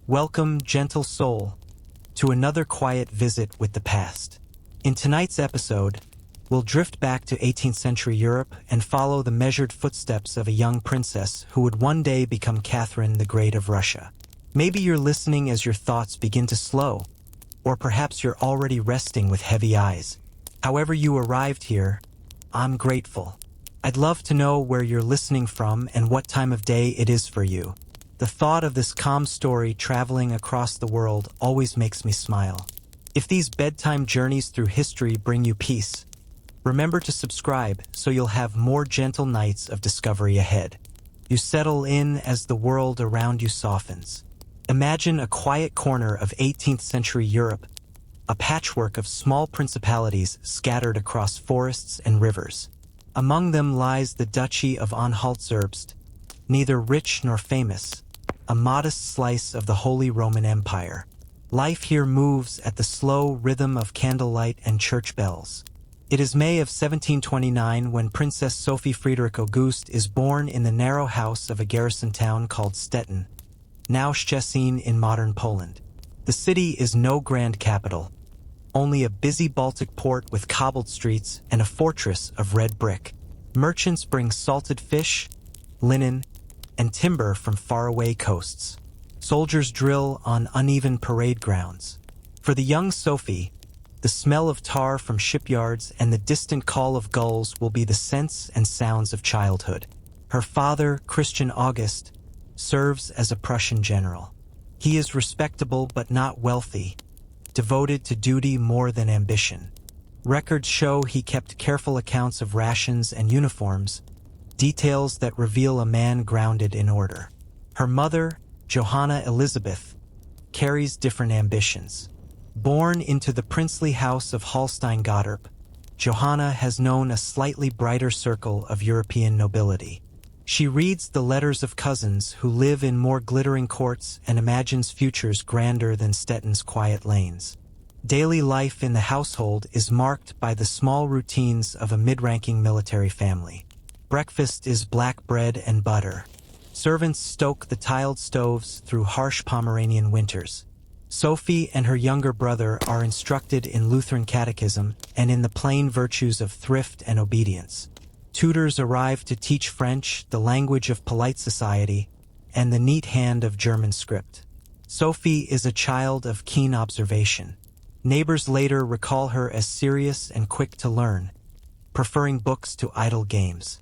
Welcome, gentle soul, to another quiet visit with the past. In tonight's episode, we'll drift back to 18th century Europe and follow the measured footsteps of a young princess who would one day become Catherine the Great of Russia. Maybe you're listening as your thoughts begin to slow, or perhaps you're already resting with heavy eyes. However you arrived here, I'm grateful. I'd love to know where you're listening from and what time of day it is for you. The thought of this calm story traveling across the world always makes me smile. If these bedtime journeys through history bring you peace, remember to subscribe so you'll have more gentle nights of discovery ahead. You settle in as the world around you softens. Imagine a quiet corner of 18th century Europe, a patchwork of small principalities scattered across forests and rivers. Among them lies the Duchy of Anhalt-Zerbst, neither rich nor famous, a modest slice of the Holy Roman Empire. Life here moves at the slow rhythm of candlelight and church bells. It is May of 1729 when Princess Sophie Friedrich August is born in the narrow house of a garrison town called Stettin, now Szczecin in modern Poland. The city is no grand capital, only a busy Baltic port with cobbled streets and a fortress of red brick. Merchants bring salted fish, linen, and timber from faraway coasts. Soldiers drill on uneven parade grounds. For the young Sophie, the smell of tar from shipyards and the distant call of gulls will be the scents and sounds of childhood. Her father, Christian August, serves as a Prussian general. He is respectable but not wealthy, devoted to duty more than ambition. Records show he kept careful accounts of rations and uniforms, details that reveal a man grounded in order. Her mother, Johanna Elizabeth, carries different ambitions. Born into the princely house of Holstein-Gottorp, Johanna has known a slightly brighter circle of European nobility. She reads the letters of cousins who live in more glittering courts and imagines futures grander than Stettin's quiet lanes. Daily life in the household is marked by the small routines of a mid-ranking military family. Breakfast is black bread and butter. Servants stoke the tiled stoves through harsh Pomeranian winters. Sophie and her younger brother are instructed in Lutheran catechism and in the plain virtues of thrift and obedience. Tutors arrive to teach French, the language of polite society, and the neat hand of German script. Sophie is a child of keen observation. Neighbors later recall her as serious and quick to learn, preferring books to idle games.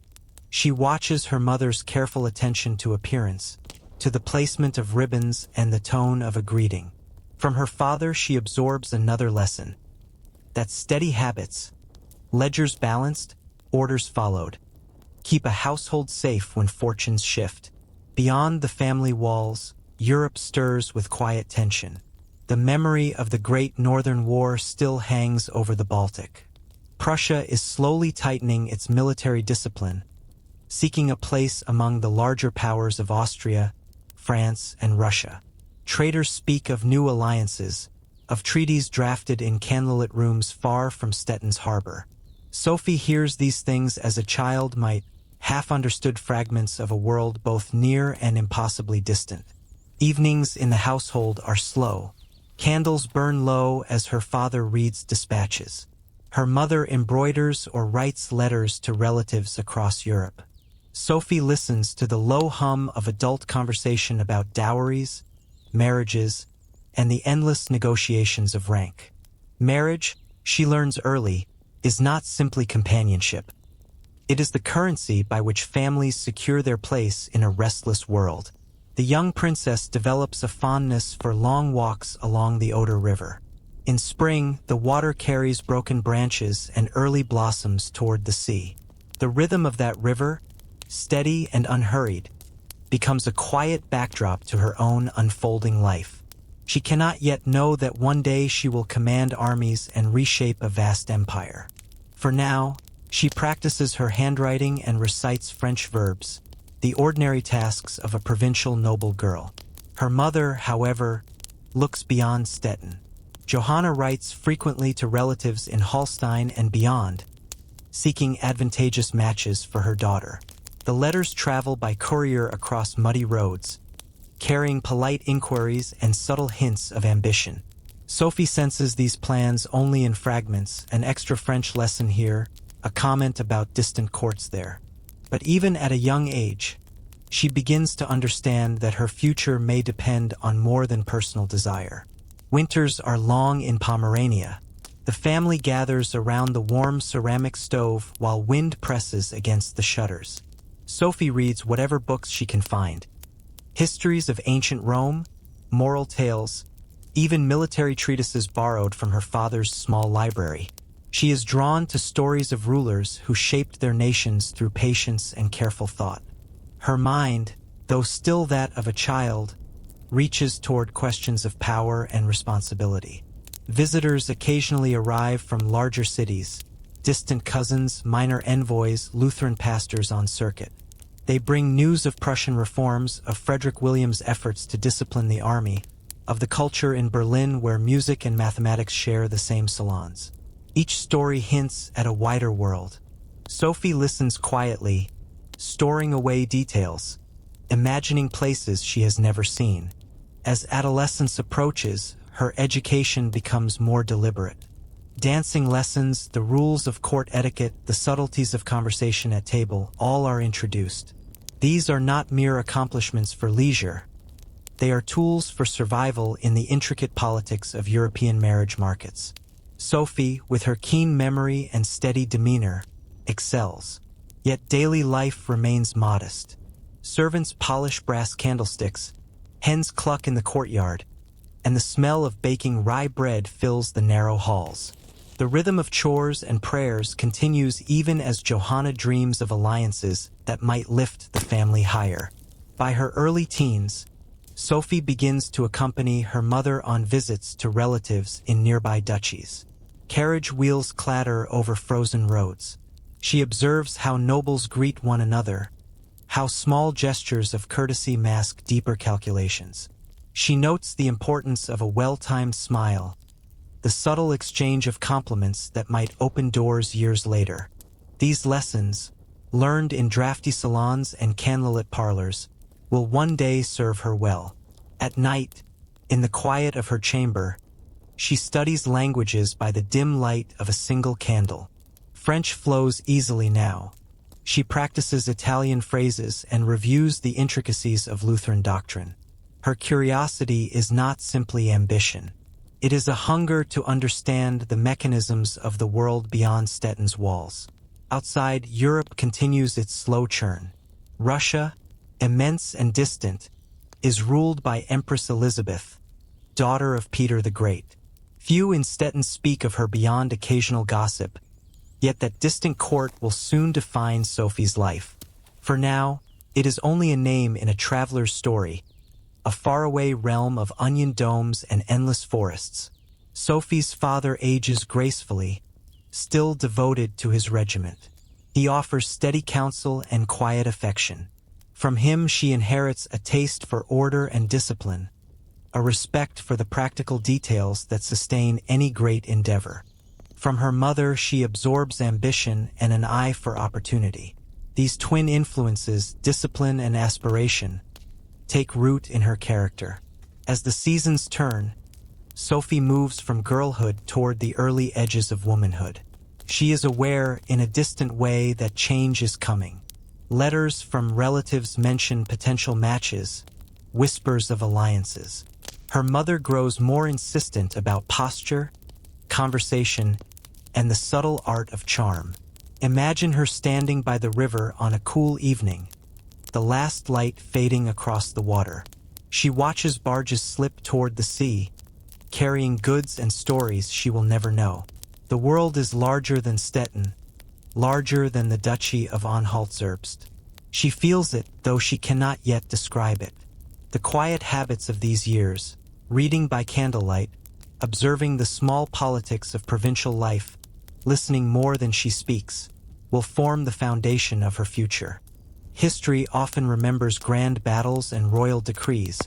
She watches her mother's careful attention to appearance, to the placement of ribbons and the tone of a greeting. From her father she absorbs another lesson, that steady habits, ledgers balanced, orders followed, keep a household safe when fortunes shift. Beyond the family walls, Europe stirs with quiet tension. The memory of the Great Northern War still hangs over the Baltic. Prussia is slowly tightening its military discipline, seeking a place among the larger powers of Austria, France, and Russia. Traders speak of new alliances, of treaties drafted in candlelit rooms far from Stettin's harbor. Sophie hears these things as a child might, half-understood fragments of a world both near and impossibly distant. Evenings in the household are slow. Candles burn low as her father reads dispatches. Her mother embroiders or writes letters to relatives across Europe. Sophie listens to the low hum of adult conversation about dowries, marriages, and the endless negotiations of rank. Marriage, she learns early, is not simply companionship. It is the currency by which families secure their place in a restless world. The young princess develops a fondness for long walks along the Oder River. In spring, the water carries broken branches and early blossoms toward the sea. The rhythm of that river, steady and unhurried, becomes a quiet backdrop to her own unfolding life. She cannot yet know that one day she will command armies and reshape a vast empire. For now, she practices her handwriting and recites French verbs, the ordinary tasks of a provincial noble girl. Her mother, however, looks beyond Stettin. Johanna writes frequently to relatives in Holstein and beyond, seeking advantageous matches for her daughter. The letters travel by courier across muddy roads, carrying polite inquiries and subtle hints of ambition. Sophie senses these plans only in fragments, an extra French lesson here, a comment about distant courts there. But even at a young age, she begins to understand that her future may depend on more than personal desire. Winters are long in Pomerania. The family gathers around the warm ceramic stove while wind presses against the shutters. Sophie reads whatever books she can find. Histories of ancient Rome, moral tales, even military treatises borrowed from her father's small library. She is drawn to stories of rulers who shaped their nations through patience and careful thought. Her mind, though still that of a child, reaches toward questions of power and responsibility. Visitors occasionally arrive from larger cities, distant cousins, minor envoys, Lutheran pastors on circuit. They bring news of Prussian reforms, of Frederick William's efforts to discipline the army, of the culture in Berlin where music and mathematics share the same salons. Each story hints at a wider world. Sophie listens quietly, storing away details, imagining places she has never seen. As adolescence approaches, her education becomes more deliberate. Dancing lessons, the rules of court etiquette, the subtleties of conversation at table, all are introduced. These are not mere accomplishments for leisure. They are tools for survival in the intricate politics of European marriage markets. Sophie, with her keen memory and steady demeanor, excels. Yet daily life remains modest. Servants polish brass candlesticks, hens cluck in the courtyard, and the smell of baking rye bread fills the narrow halls. The rhythm of chores and prayers continues even as Johanna dreams of alliances that might lift the family higher. By her early teens, Sophie begins to accompany her mother on visits to relatives in nearby duchies. Carriage wheels clatter over frozen roads. She observes how nobles greet one another, how small gestures of courtesy mask deeper calculations. She notes the importance of a well-timed smile, the subtle exchange of compliments that might open doors years later. These lessons, learned in drafty salons and candlelit parlors, will one day serve her well. At night, in the quiet of her chamber, she studies languages by the dim light of a single candle. French flows easily now. She practices Italian phrases and reviews the intricacies of Lutheran doctrine. Her curiosity is not simply ambition. It is a hunger to understand the mechanisms of the world beyond Stettin's walls. Outside, Europe continues its slow churn. Russia, immense and distant, is ruled by Empress Elizabeth, daughter of Peter the Great. Few in Stettin speak of her beyond occasional gossip, yet that distant court will soon define Sophie's life. For now, it is only a name in a traveler's story, a faraway realm of onion domes and endless forests. Sophie's father ages gracefully, still devoted to his regiment. He offers steady counsel and quiet affection. From him she inherits a taste for order and discipline, a respect for the practical details that sustain any great endeavor. From her mother she absorbs ambition and an eye for opportunity. These twin influences, discipline and aspiration, take root in her character. As the seasons turn, Sophie moves from girlhood toward the early edges of womanhood. She is aware, in a distant way, that change is coming. Letters from relatives mention potential matches, whispers of alliances. Her mother grows more insistent about posture, conversation, and the subtle art of charm. Imagine her standing by the river on a cool evening, the last light fading across the water. She watches barges slip toward the sea, carrying goods and stories she will never know. The world is larger than Stettin, larger than the Duchy of Anhalt-Zerbst. She feels it, though she cannot yet describe it. The quiet habits of these years, reading by candlelight, observing the small politics of provincial life, listening more than she speaks, will form the foundation of her future. History often remembers grand battles and royal decrees,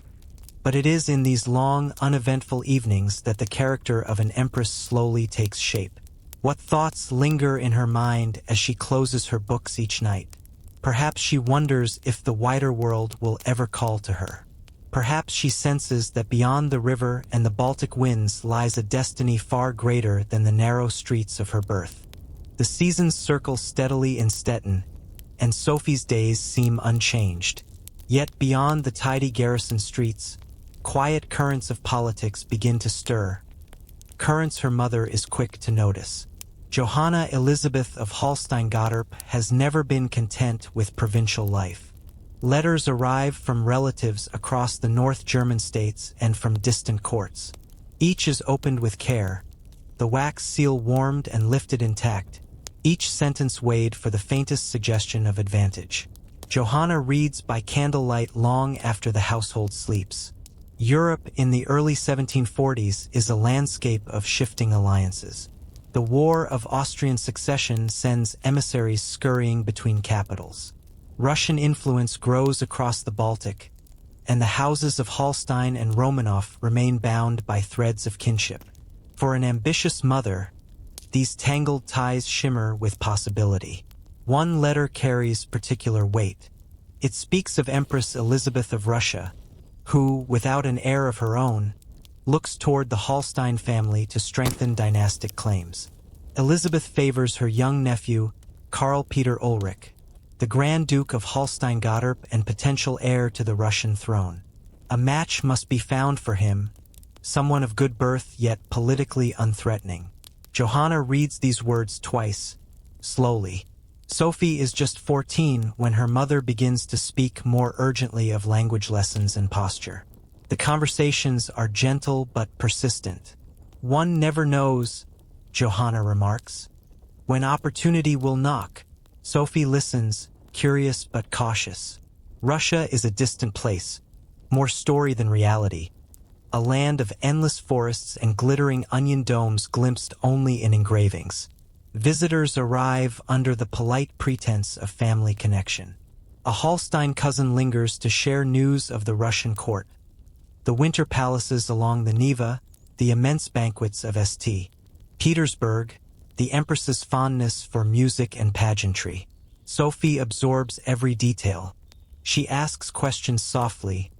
but it is in these long, uneventful evenings that the character of an empress slowly takes shape. What thoughts linger in her mind as she closes her books each night? Perhaps she wonders if the wider world will ever call to her. Perhaps she senses that beyond the river and the Baltic winds lies a destiny far greater than the narrow streets of her birth. The seasons circle steadily in Stettin, and Sophie's days seem unchanged. Yet beyond the tidy garrison streets, quiet currents of politics begin to stir. Currents her mother is quick to notice. Johanna Elizabeth of Holstein-Gottorp has never been content with provincial life. Letters arrive from relatives across the North German states and from distant courts. Each is opened with care, the wax seal warmed and lifted intact, each sentence weighed for the faintest suggestion of advantage. Johanna reads by candlelight long after the household sleeps. Europe in the early 1740s is a landscape of shifting alliances. The War of Austrian Succession sends emissaries scurrying between capitals. Russian influence grows across the Baltic, and the houses of Holstein and Romanov remain bound by threads of kinship. For an ambitious mother, these tangled ties shimmer with possibility. One letter carries particular weight. It speaks of Empress Elizabeth of Russia, who, without an heir of her own, looks toward the Holstein family to strengthen dynastic claims. Elizabeth favors her young nephew, Karl Peter Ulrich, the Grand Duke of Holstein-Gottorp and potential heir to the Russian throne. A match must be found for him, someone of good birth yet politically unthreatening. Johanna reads these words twice, slowly. Sophie is just 14 when her mother begins to speak more urgently of language lessons and posture. The conversations are gentle but persistent. One never knows, Johanna remarks, when opportunity will knock. Sophie listens, curious but cautious. Russia is a distant place, more story than reality. A land of endless forests and glittering onion domes glimpsed only in engravings. Visitors arrive under the polite pretense of family connection. A Holstein cousin lingers to share news of the Russian court. The winter palaces along the Neva, the immense banquets of St. Petersburg, the Empress's fondness for music and pageantry. Sophie absorbs every detail. She asks questions softly,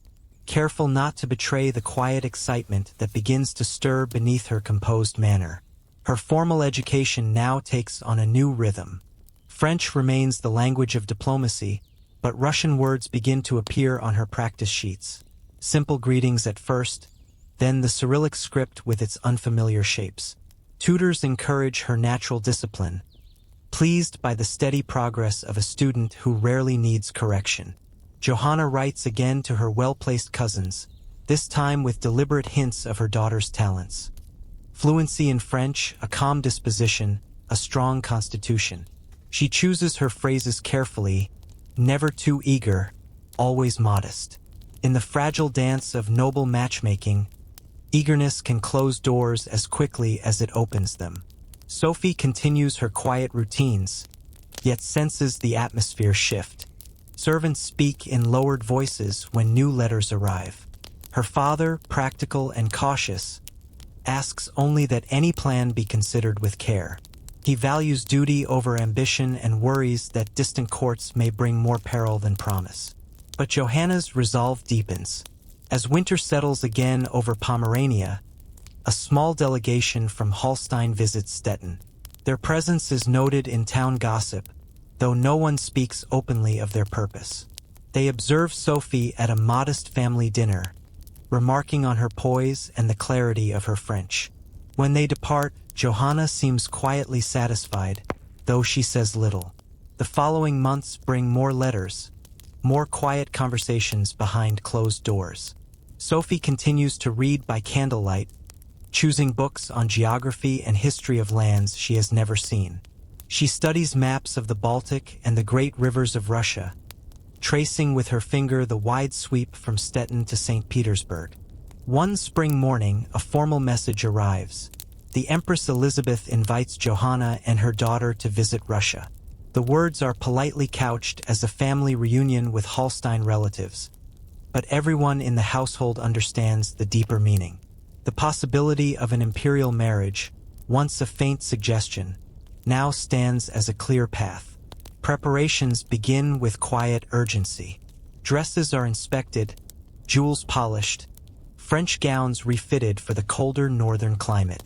careful not to betray the quiet excitement that begins to stir beneath her composed manner. Her formal education now takes on a new rhythm. French remains the language of diplomacy, but Russian words begin to appear on her practice sheets. Simple greetings at first, then the Cyrillic script with its unfamiliar shapes. Tutors encourage her natural discipline, pleased by the steady progress of a student who rarely needs correction. Johanna writes again to her well-placed cousins, this time with deliberate hints of her daughter's talents. Fluency in French, a calm disposition, a strong constitution. She chooses her phrases carefully, never too eager, always modest. In the fragile dance of noble matchmaking, eagerness can close doors as quickly as it opens them. Sophie continues her quiet routines, yet senses the atmosphere shift. Servants speak in lowered voices when new letters arrive. Her father, practical and cautious, asks only that any plan be considered with care. He values duty over ambition and worries that distant courts may bring more peril than promise. But Johanna's resolve deepens. As winter settles again over Pomerania, a small delegation from Holstein visits Stettin. Their presence is noted in town gossip, though no one speaks openly of their purpose. They observe Sophie at a modest family dinner, remarking on her poise and the clarity of her French. When they depart, Johanna seems quietly satisfied, though she says little. The following months bring more letters, more quiet conversations behind closed doors. Sophie continues to read by candlelight, choosing books on geography and history of lands she has never seen. She studies maps of the Baltic and the great rivers of Russia, tracing with her finger the wide sweep from Stettin to St. Petersburg. One spring morning, a formal message arrives. The Empress Elizabeth invites Johanna and her daughter to visit Russia. The words are politely couched as a family reunion with Holstein relatives, but everyone in the household understands the deeper meaning. The possibility of an imperial marriage, once a faint suggestion, now stands as a clear path. Preparations begin with quiet urgency. Dresses are inspected, jewels polished, French gowns refitted for the colder northern climate.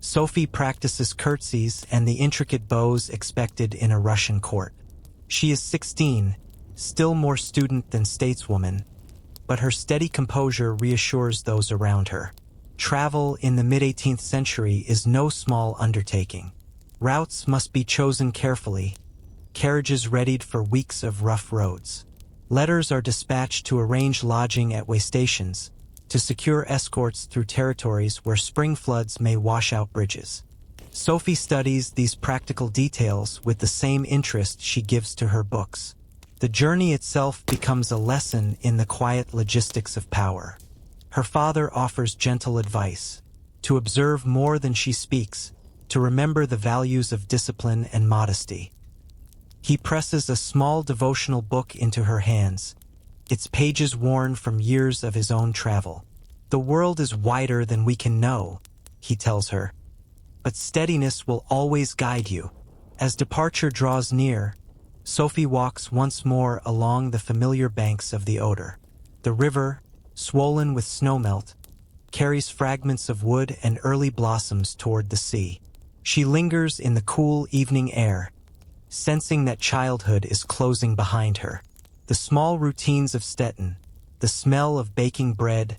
Sophie practices curtsies and the intricate bows expected in a Russian court. She is 16, still more student than stateswoman, but her steady composure reassures those around her. Travel in the mid-18th century is no small undertaking. Routes must be chosen carefully, carriages readied for weeks of rough roads. Letters are dispatched to arrange lodging at way stations, to secure escorts through territories where spring floods may wash out bridges. Sophie studies these practical details with the same interest she gives to her books. The journey itself becomes a lesson in the quiet logistics of power. Her father offers gentle advice: to observe more than she speaks, to remember the values of discipline and modesty. He presses a small devotional book into her hands, its pages worn from years of his own travel. "The world is wider than we can know," he tells her, "but steadiness will always guide you." As departure draws near, Sophie walks once more along the familiar banks of the Oder. The river, swollen with snowmelt, carries fragments of wood and early blossoms toward the sea. She lingers in the cool evening air, sensing that childhood is closing behind her. The small routines of Stettin, the smell of baking bread,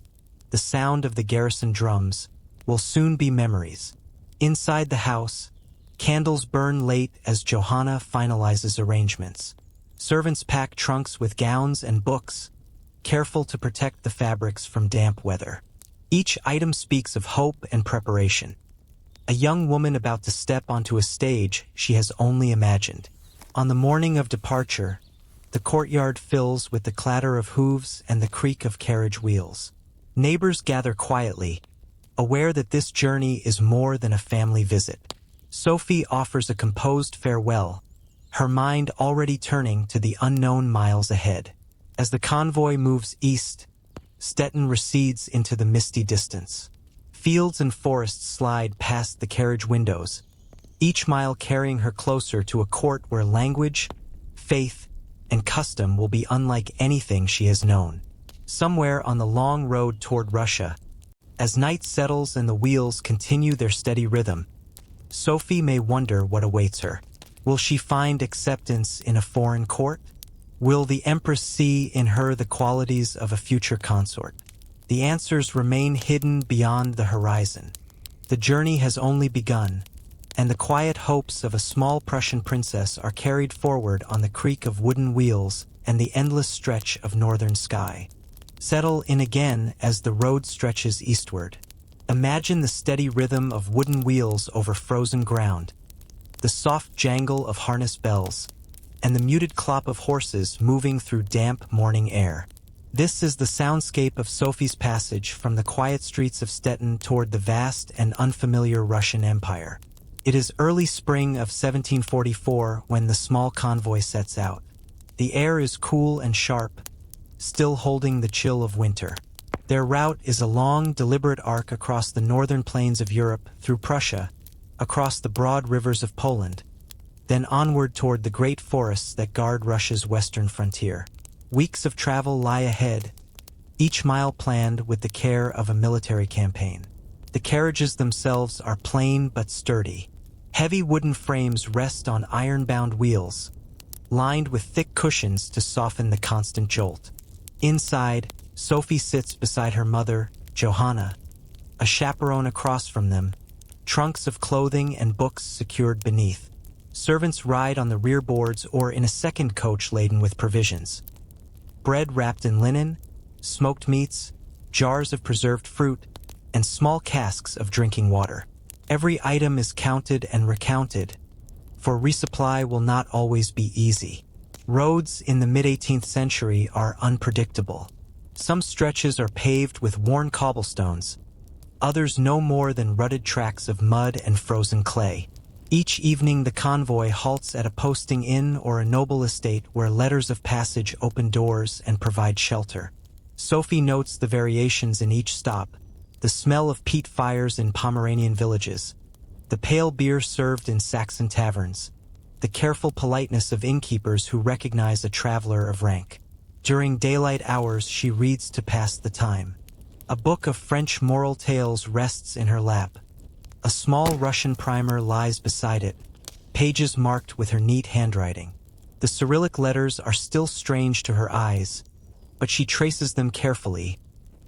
the sound of the garrison drums, will soon be memories. Inside the house, candles burn late as Johanna finalizes arrangements. Servants pack trunks with gowns and books, careful to protect the fabrics from damp weather. Each item speaks of hope and preparation. A young woman about to step onto a stage she has only imagined. On the morning of departure, the courtyard fills with the clatter of hooves and the creak of carriage wheels. Neighbors gather quietly, aware that this journey is more than a family visit. Sophie offers a composed farewell, her mind already turning to the unknown miles ahead. As the convoy moves east, Stettin recedes into the misty distance. Fields and forests slide past the carriage windows, each mile carrying her closer to a court where language, faith, and custom will be unlike anything she has known. Somewhere on the long road toward Russia, as night settles and the wheels continue their steady rhythm, Sophie may wonder what awaits her. Will she find acceptance in a foreign court? Will the Empress see in her the qualities of a future consort? The answers remain hidden beyond the horizon. The journey has only begun, and the quiet hopes of a small Prussian princess are carried forward on the creak of wooden wheels and the endless stretch of northern sky. Settle in again as the road stretches eastward. Imagine the steady rhythm of wooden wheels over frozen ground, the soft jangle of harness bells, and the muted clop of horses moving through damp morning air. This is the soundscape of Sophie's passage from the quiet streets of Stettin toward the vast and unfamiliar Russian Empire. It is early spring of 1744 when the small convoy sets out. The air is cool and sharp, still holding the chill of winter. Their route is a long, deliberate arc across the northern plains of Europe, through Prussia, across the broad rivers of Poland, then onward toward the great forests that guard Russia's western frontier. Weeks of travel lie ahead, each mile planned with the care of a military campaign. The carriages themselves are plain but sturdy. Heavy wooden frames rest on iron-bound wheels, lined with thick cushions to soften the constant jolt. Inside, Sophie sits beside her mother, Johanna, a chaperone across from them, trunks of clothing and books secured beneath. Servants ride on the rear boards or in a second coach laden with provisions. Bread wrapped in linen, smoked meats, jars of preserved fruit, and small casks of drinking water. Every item is counted and recounted, for resupply will not always be easy. Roads in the mid-18th century are unpredictable. Some stretches are paved with worn cobblestones, others no more than rutted tracks of mud and frozen clay. Each evening the convoy halts at a posting inn or a noble estate where letters of passage open doors and provide shelter. Sophie notes the variations in each stop, the smell of peat fires in Pomeranian villages, the pale beer served in Saxon taverns, the careful politeness of innkeepers who recognize a traveler of rank. During daylight hours, she reads to pass the time. A book of French moral tales rests in her lap. A small Russian primer lies beside it, pages marked with her neat handwriting. The Cyrillic letters are still strange to her eyes, but she traces them carefully,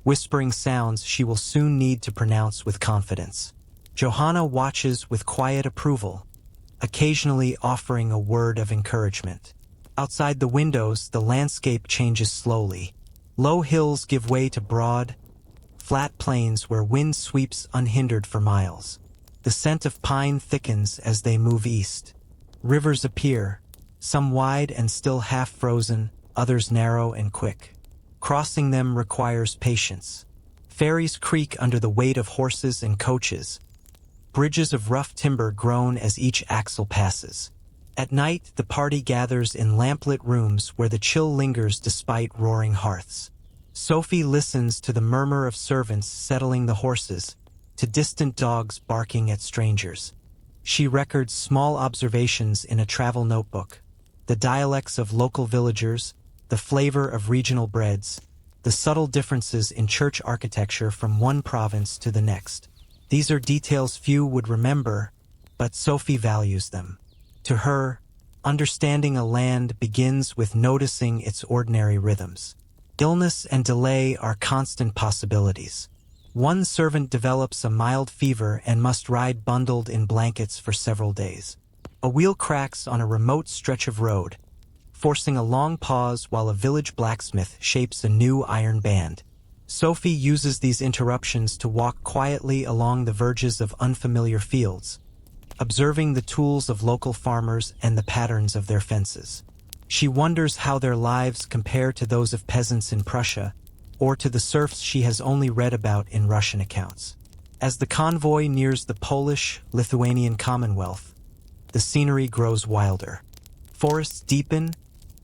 whispering sounds she will soon need to pronounce with confidence. Johanna watches with quiet approval, occasionally offering a word of encouragement. Outside the windows, the landscape changes slowly. Low hills give way to broad, flat plains where wind sweeps unhindered for miles. The scent of pine thickens as they move east. Rivers appear, some wide and still half frozen, others narrow and quick. Crossing them requires patience. Ferries creak under the weight of horses and coaches. Bridges of rough timber groan as each axle passes. At night, the party gathers in lamplit rooms where the chill lingers despite roaring hearths. Sophie listens to the murmur of servants settling the horses, to distant dogs barking at strangers. She records small observations in a travel notebook, the dialects of local villagers, the flavor of regional breads, the subtle differences in church architecture from one province to the next. These are details few would remember, but Sophie values them. To her, understanding a land begins with noticing its ordinary rhythms. Illness and delay are constant possibilities. One servant develops a mild fever and must ride bundled in blankets for several days. A wheel cracks on a remote stretch of road, forcing a long pause while a village blacksmith shapes a new iron band. Sophie uses these interruptions to walk quietly along the verges of unfamiliar fields, observing the tools of local farmers and the patterns of their fences. She wonders how their lives compare to those of peasants in Prussia, or to the serfs she has only read about in Russian accounts. As the convoy nears the Polish-Lithuanian Commonwealth, the scenery grows wilder. Forests deepen,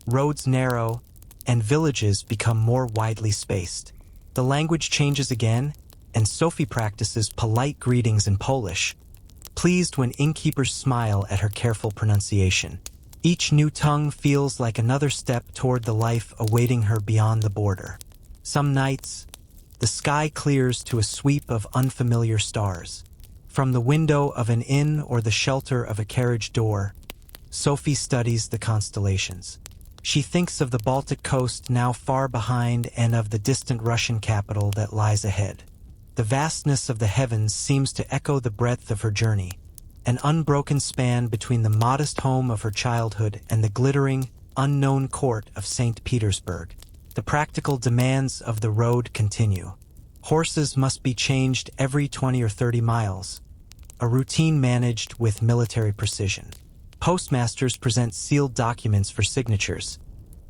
roads narrow, and villages become more widely spaced. The language changes again, and Sophie practices polite greetings in Polish, pleased when innkeepers smile at her careful pronunciation. Each new tongue feels like another step toward the life awaiting her beyond the border. Some nights, the sky clears to a sweep of unfamiliar stars. From the window of an inn or the shelter of a carriage door, Sophie studies the constellations. She thinks of the Baltic coast now far behind and of the distant Russian capital that lies ahead. The vastness of the heavens seems to echo the breadth of her journey, an unbroken span between the modest home of her childhood and the glittering, unknown court of St. Petersburg. The practical demands of the road continue. Horses must be changed every 20 or 30 miles, a routine managed with military precision. Postmasters present sealed documents for signatures.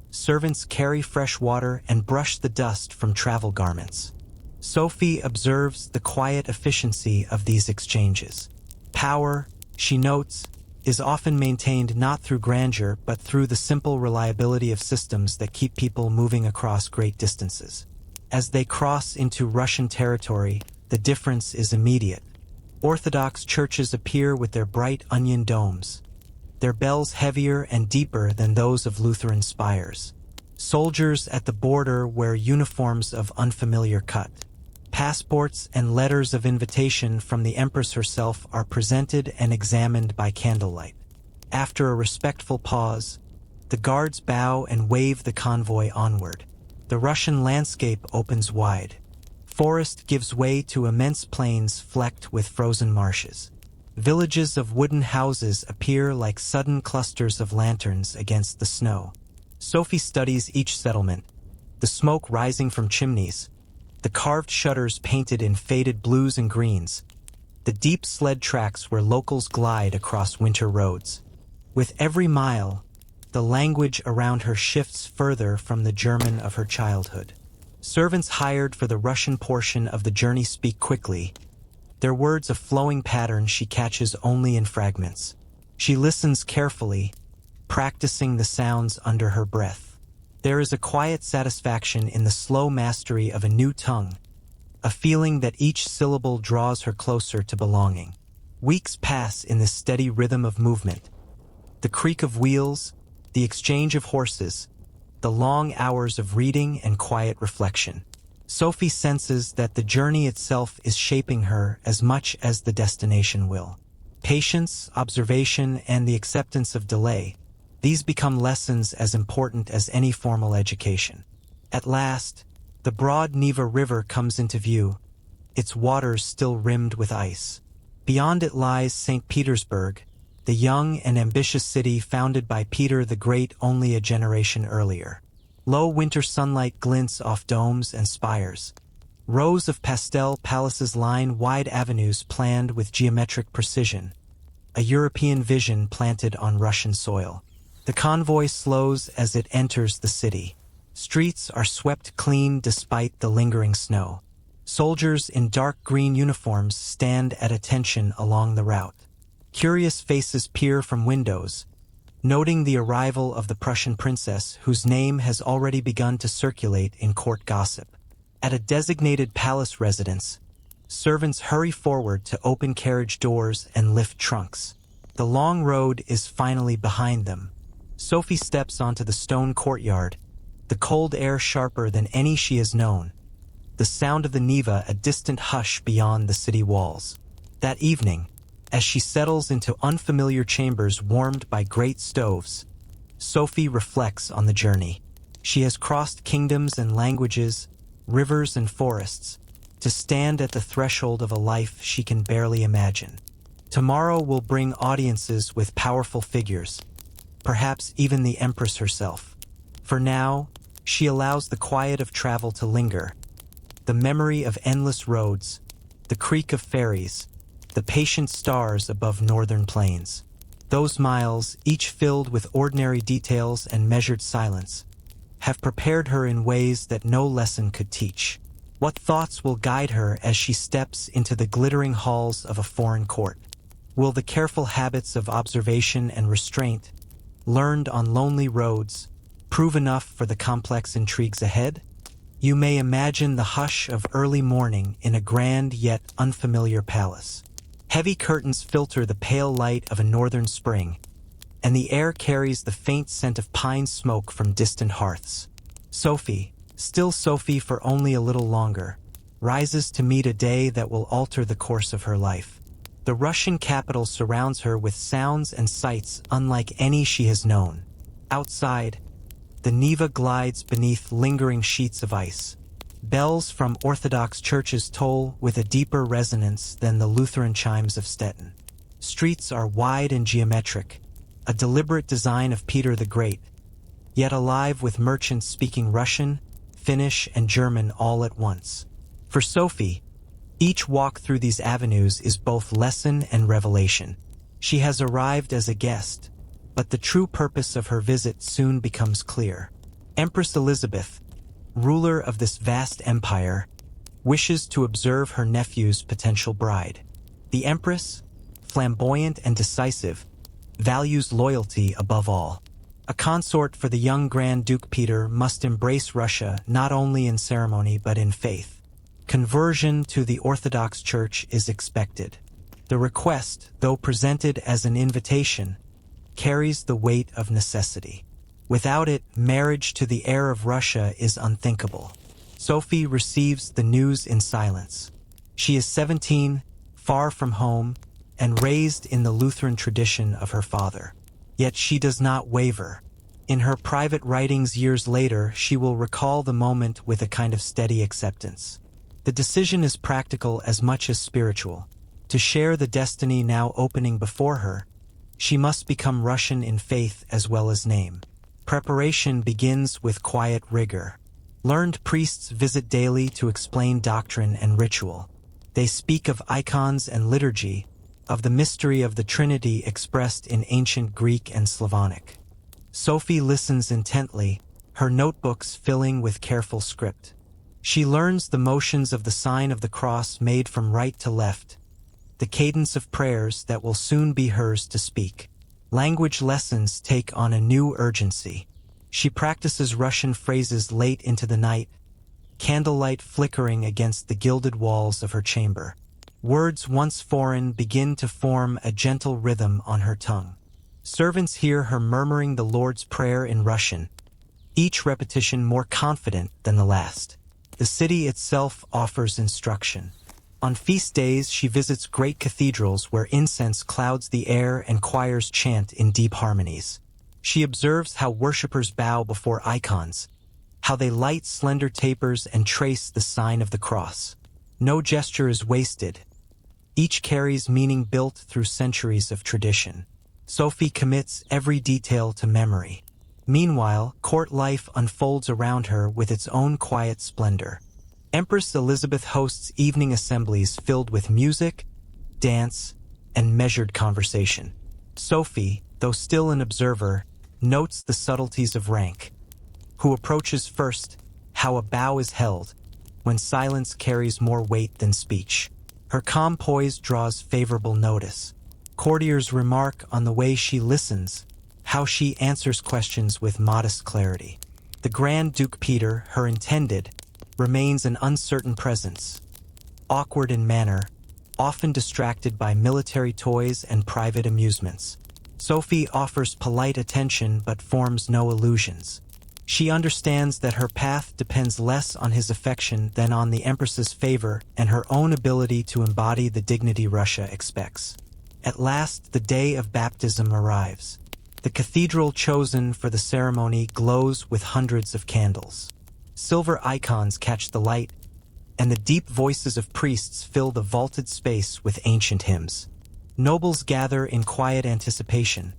Servants carry fresh water and brush the dust from travel garments. Sophie observes the quiet efficiency of these exchanges. Power, she notes, is often maintained not through grandeur but through the simple reliability of systems that keep people moving across great distances. As they cross into Russian territory, the difference is immediate. Orthodox churches appear with their bright onion domes, their bells heavier and deeper than those of Lutheran spires. Soldiers at the border wear uniforms of unfamiliar cut. Passports and letters of invitation from the Empress herself are presented and examined by candlelight. After a respectful pause, the guards bow and wave the convoy onward. The Russian landscape opens wide. Forest gives way to immense plains flecked with frozen marshes. Villages of wooden houses appear like sudden clusters of lanterns against the snow. Sophie studies each settlement, the smoke rising from chimneys, the carved shutters painted in faded blues and greens, the deep sled tracks where locals glide across winter roads. With every mile, the language around her shifts further from the German of her childhood. Servants hired for the Russian portion of the journey speak quickly, their words a flowing pattern she catches only in fragments. She listens carefully, practicing the sounds under her breath. There is a quiet satisfaction in the slow mastery of a new tongue, a feeling that each syllable draws her closer to belonging. Weeks pass in this steady rhythm of movement. The creak of wheels, the exchange of horses, the long hours of reading and quiet reflection. Sophie senses that the journey itself is shaping her as much as the destination will. Patience, observation, and the acceptance of delay, these become lessons as important as any formal education. At last, the broad Neva River comes into view, its waters still rimmed with ice. Beyond it lies St. Petersburg, the young and ambitious city founded by Peter the Great only a generation earlier. Low winter sunlight glints off domes and spires. Rows of pastel palaces line wide avenues planned with geometric precision, a European vision planted on Russian soil. The convoy slows as it enters the city. Streets are swept clean despite the lingering snow. Soldiers in dark green uniforms stand at attention along the route. Curious faces peer from windows, noting the arrival of the Prussian princess whose name has already begun to circulate in court gossip. At a designated palace residence, servants hurry forward to open carriage doors and lift trunks. The long road is finally behind them. Sophie steps onto the stone courtyard, the cold air sharper than any she has known, the sound of the Neva a distant hush beyond the city walls. That evening, as she settles into unfamiliar chambers warmed by great stoves, Sophie reflects on the journey. She has crossed kingdoms and languages, rivers and forests, to stand at the threshold of a life she can barely imagine. Tomorrow will bring audiences with powerful figures, perhaps even the Empress herself. For now, she allows the quiet of travel to linger, the memory of endless roads, the creak of ferries, the patient stars above northern plains. Those miles, each filled with ordinary details and measured silence, have prepared her in ways that no lesson could teach. What thoughts will guide her as she steps into the glittering halls of a foreign court? Will the careful habits of observation and restraint, learned on lonely roads, prove enough for the complex intrigues ahead? You may imagine the hush of early morning in a grand yet unfamiliar palace. Heavy curtains filter the pale light of a northern spring, and the air carries the faint scent of pine smoke from distant hearths. Sophie, still Sophie for only a little longer, rises to meet a day that will alter the course of her life. The Russian capital surrounds her with sounds and sights unlike any she has known. Outside, the Neva glides beneath lingering sheets of ice. Bells from Orthodox churches toll with a deeper resonance than the Lutheran chimes of Stettin. Streets are wide and geometric, a deliberate design of Peter the Great, yet alive with merchants speaking Russian, Finnish, and German all at once. For Sophie, each walk through these avenues is both lesson and revelation. She has arrived as a guest, but the true purpose of her visit soon becomes clear. Empress Elizabeth, ruler of this vast empire, wishes to observe her nephew's potential bride. The Empress, flamboyant and decisive, values loyalty above all. A consort for the young Grand Duke Peter must embrace Russia not only in ceremony but in faith. Conversion to the Orthodox Church is expected. The request, though presented as an invitation, carries the weight of necessity. Without it, marriage to the heir of Russia is unthinkable. Sophie receives the news in silence. She is 17, far from home, and raised in the Lutheran tradition of her father. Yet she does not waver. In her private writings years later, she will recall the moment with a kind of steady acceptance. The decision is practical as much as spiritual. To share the destiny now opening before her, she must become Russian in faith as well as name. Preparation begins with quiet rigor. Learned priests visit daily to explain doctrine and ritual. They speak of icons and liturgy, of the mystery of the Trinity expressed in ancient Greek and Slavonic. Sophie listens intently, her notebooks filling with careful script. She learns the motions of the sign of the cross made from right to left, the cadence of prayers that will soon be hers to speak. Language lessons take on a new urgency. She practices Russian phrases late into the night, candlelight flickering against the gilded walls of her chamber. Words once foreign begin to form a gentle rhythm on her tongue. Servants hear her murmuring the Lord's Prayer in Russian, each repetition more confident than the last. The city itself offers instruction. On feast days, she visits great cathedrals where incense clouds the air and choirs chant in deep harmonies. She observes how worshippers bow before icons, how they light slender tapers and trace the sign of the cross. No gesture is wasted. Each carries meaning built through centuries of tradition. Sophie commits every detail to memory. Meanwhile, court life unfolds around her with its own quiet splendor. Empress Elizabeth hosts evening assemblies filled with music, dance, and measured conversation. Sophie, though still an observer, notes the subtleties of rank. Who approaches first, how a bow is held, when silence carries more weight than speech. Her calm poise draws favorable notice. Courtiers remark on the way she listens, how she answers questions with modest clarity. The Grand Duke Peter, her intended, remains an uncertain presence, awkward in manner, often distracted by military toys and private amusements. Sophie offers polite attention but forms no illusions. She understands that her path depends less on his affection than on the Empress's favor and her own ability to embody the dignity Russia expects. At last, the day of baptism arrives. The cathedral chosen for the ceremony glows with hundreds of candles. Silver icons catch the light, and the deep voices of priests fill the vaulted space with ancient hymns. Nobles gather in quiet anticipation,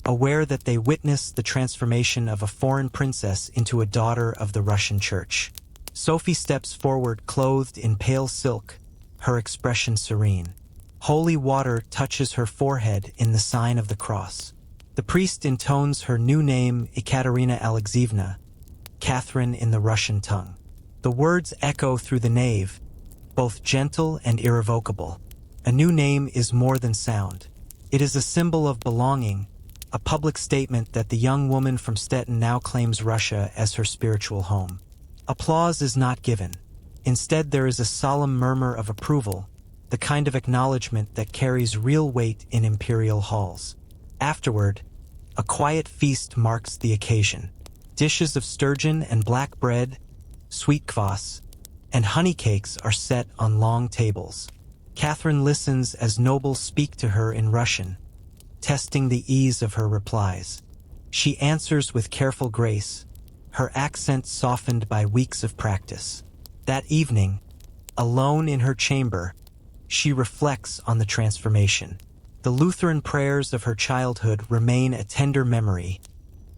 aware that they witness the transformation of a foreign princess into a daughter of the Russian Church. Sophie steps forward clothed in pale silk, her expression serene. Holy water touches her forehead in the sign of the cross. The priest intones her new name, Ekaterina Alexeyevna, Catherine in the Russian tongue. The words echo through the nave, both gentle and irrevocable. A new name is more than sound. It is a symbol of belonging, a public statement that the young woman from Stettin now claims Russia as her spiritual home. Applause is not given. Instead, there is a solemn murmur of approval, the kind of acknowledgement that carries real weight in imperial halls. Afterward, a quiet feast marks the occasion. Dishes of sturgeon and black bread, sweet kvass, and honey cakes are set on long tables. Catherine listens as nobles speak to her in Russian, testing the ease of her replies. She answers with careful grace, her accent softened by weeks of practice. That evening, alone in her chamber, she reflects on the transformation. The Lutheran prayers of her childhood remain a tender memory,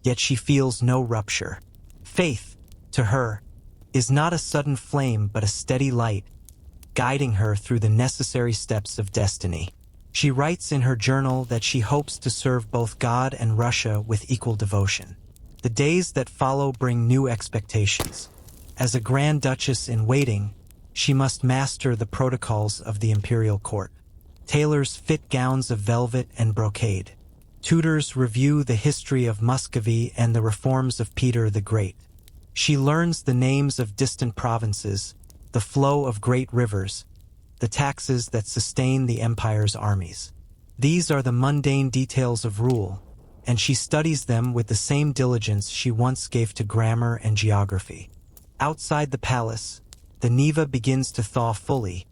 yet she feels no rupture. Faith, to her, is not a sudden flame but a steady light, guiding her through the necessary steps of destiny. She writes in her journal that she hopes to serve both God and Russia with equal devotion. The days that follow bring new expectations. As a Grand Duchess in waiting, she must master the protocols of the imperial court. Tailors fit gowns of velvet and brocade. Tutors review the history of Muscovy and the reforms of Peter the Great. She learns the names of distant provinces, the flow of great rivers, the taxes that sustain the empire's armies. These are the mundane details of rule, and she studies them with the same diligence she once gave to grammar and geography. Outside the palace, the Neva begins to thaw fully,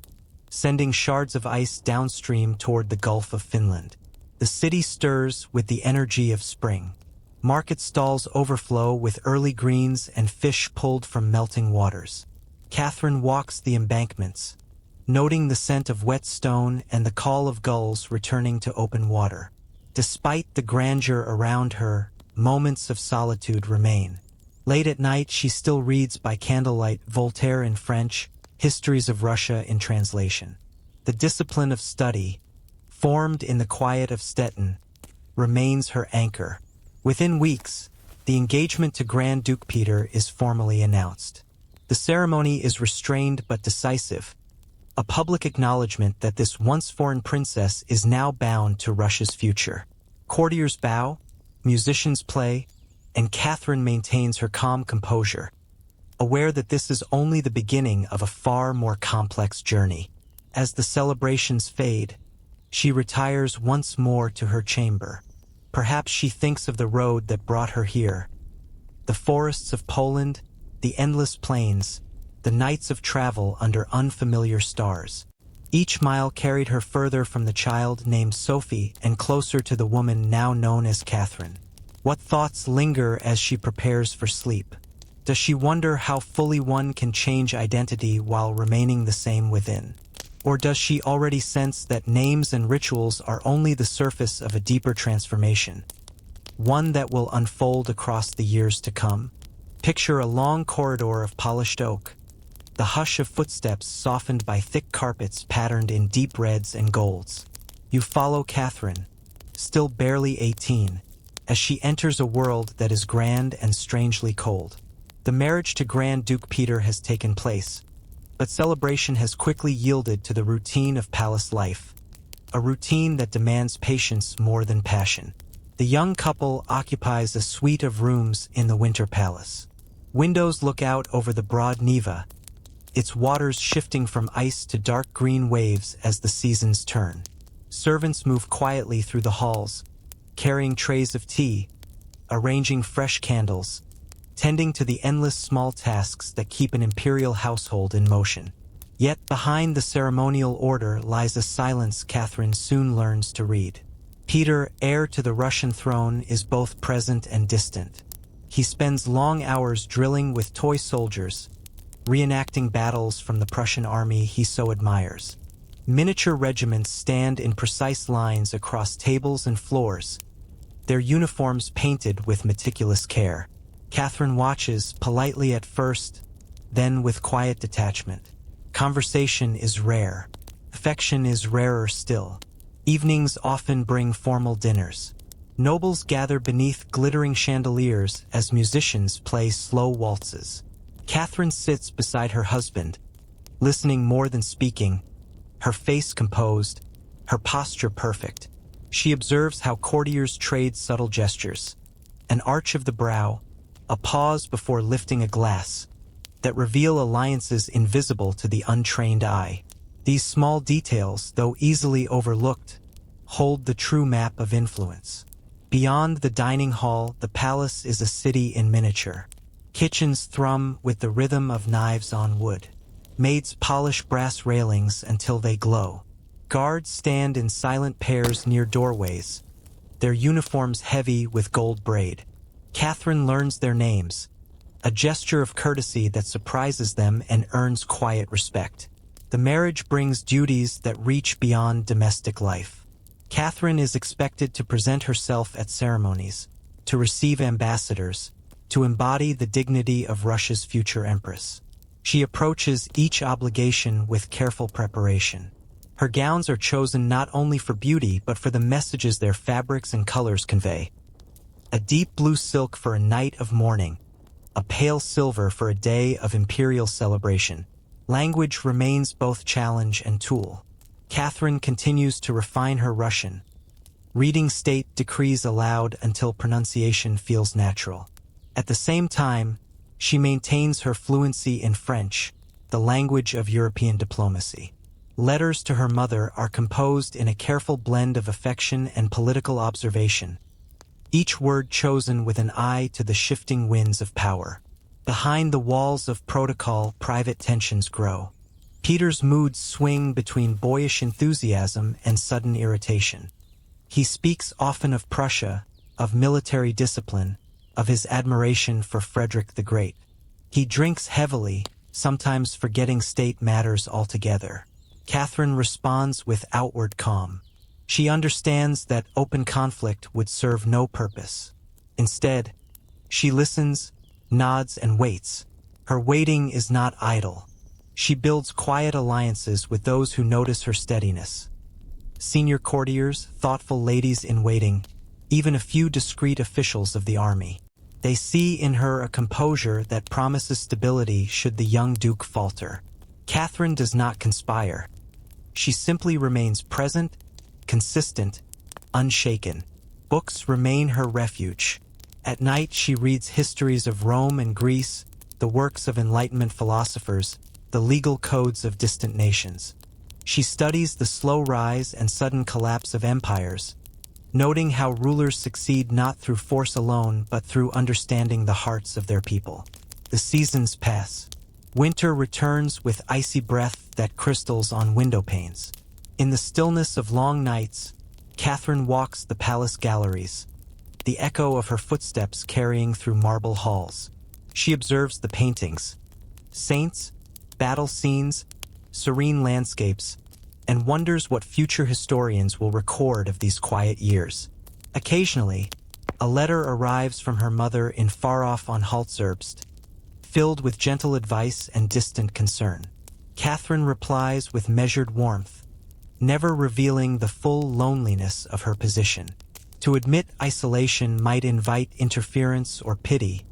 sending shards of ice downstream toward the Gulf of Finland. The city stirs with the energy of spring. Market stalls overflow with early greens and fish pulled from melting waters. Catherine walks the embankments, noting the scent of wet stone and the call of gulls returning to open water. Despite the grandeur around her, moments of solitude remain. Late at night, she still reads by candlelight Voltaire in French, Histories of Russia in translation. The discipline of study, formed in the quiet of Stettin, remains her anchor. Within weeks, the engagement to Grand Duke Peter is formally announced. The ceremony is restrained but decisive, a public acknowledgement that this once foreign princess is now bound to Russia's future. Courtiers bow, musicians play, and Catherine maintains her calm composure, aware that this is only the beginning of a far more complex journey. As the celebrations fade, she retires once more to her chamber. Perhaps she thinks of the road that brought her here, The forests of Poland, the endless plains, the nights of travel under unfamiliar stars. Each mile carried her further from the child named Sophie and closer to the woman now known as Catherine. What thoughts linger as she prepares for sleep? Does she wonder how fully one can change identity while remaining the same within? Or does she already sense that names and rituals are only the surface of a deeper transformation, one that will unfold across the years to come? Picture a long corridor of polished oak, the hush of footsteps softened by thick carpets patterned in deep reds and golds. You follow Catherine, still barely 18, as she enters a world that is grand and strangely cold. The marriage to Grand Duke Peter has taken place, but celebration has quickly yielded to the routine of palace life, a routine that demands patience more than passion. The young couple occupies a suite of rooms in the Winter Palace. Windows look out over the broad Neva, its waters shifting from ice to dark green waves as the seasons turn. Servants move quietly through the halls, carrying trays of tea, arranging fresh candles, tending to the endless small tasks that keep an imperial household in motion. Yet behind the ceremonial order lies a silence Catherine soon learns to read. Peter, heir to the Russian throne, is both present and distant. He spends long hours drilling with toy soldiers, reenacting battles from the Prussian army he so admires. Miniature regiments stand in precise lines across tables and floors, their uniforms painted with meticulous care. Catherine watches, politely at first, then with quiet detachment. Conversation is rare. Affection is rarer still. Evenings often bring formal dinners. Nobles gather beneath glittering chandeliers as musicians play slow waltzes. Catherine sits beside her husband, listening more than speaking, her face composed, her posture perfect. She observes how courtiers trade subtle gestures, an arch of the brow, a pause before lifting a glass, that reveal alliances invisible to the untrained eye. These small details, though easily overlooked, hold the true map of influence. Beyond the dining hall, the palace is a city in miniature. Kitchens thrum with the rhythm of knives on wood. Maids polish brass railings until they glow. Guards stand in silent pairs near doorways, their uniforms heavy with gold braid. Catherine learns their names, a gesture of courtesy that surprises them and earns quiet respect. The marriage brings duties that reach beyond domestic life. Catherine is expected to present herself at ceremonies, to receive ambassadors, to embody the dignity of Russia's future empress. She approaches each obligation with careful preparation. Her gowns are chosen not only for beauty but for the messages their fabrics and colors convey. A deep blue silk for a night of mourning, a pale silver for a day of imperial celebration. Language remains both challenge and tool. Catherine continues to refine her Russian, reading state decrees aloud until pronunciation feels natural. At the same time, she maintains her fluency in French, the language of European diplomacy. Letters to her mother are composed in a careful blend of affection and political observation, each word chosen with an eye to the shifting winds of power. Behind the walls of protocol, private tensions grow. Peter's moods swing between boyish enthusiasm and sudden irritation. He speaks often of Prussia, of military discipline, of his admiration for Frederick the Great. He drinks heavily, sometimes forgetting state matters altogether. Catherine responds with outward calm. She understands that open conflict would serve no purpose. Instead, she listens, nods, and waits. Her waiting is not idle. She builds quiet alliances with those who notice her steadiness. Senior courtiers, thoughtful ladies in waiting, even a few discreet officials of the army. They see in her a composure that promises stability should the young duke falter. Catherine does not conspire. She simply remains present, consistent, unshaken. Books remain her refuge. At night she reads histories of Rome and Greece, the works of Enlightenment philosophers, the legal codes of distant nations. She studies the slow rise and sudden collapse of empires, noting how rulers succeed not through force alone but through understanding the hearts of their people. The seasons pass. Winter returns with icy breath that crystals on window panes. In the stillness of long nights, Catherine walks the palace galleries, the echo of her footsteps carrying through marble halls. She observes the paintings, saints, battle scenes, serene landscapes, and wonders what future historians will record of these quiet years. Occasionally, a letter arrives from her mother in far-off on Haltzerbst, filled with gentle advice and distant concern. Catherine replies with measured warmth, never revealing the full loneliness of her position. To admit isolation might invite interference or pity,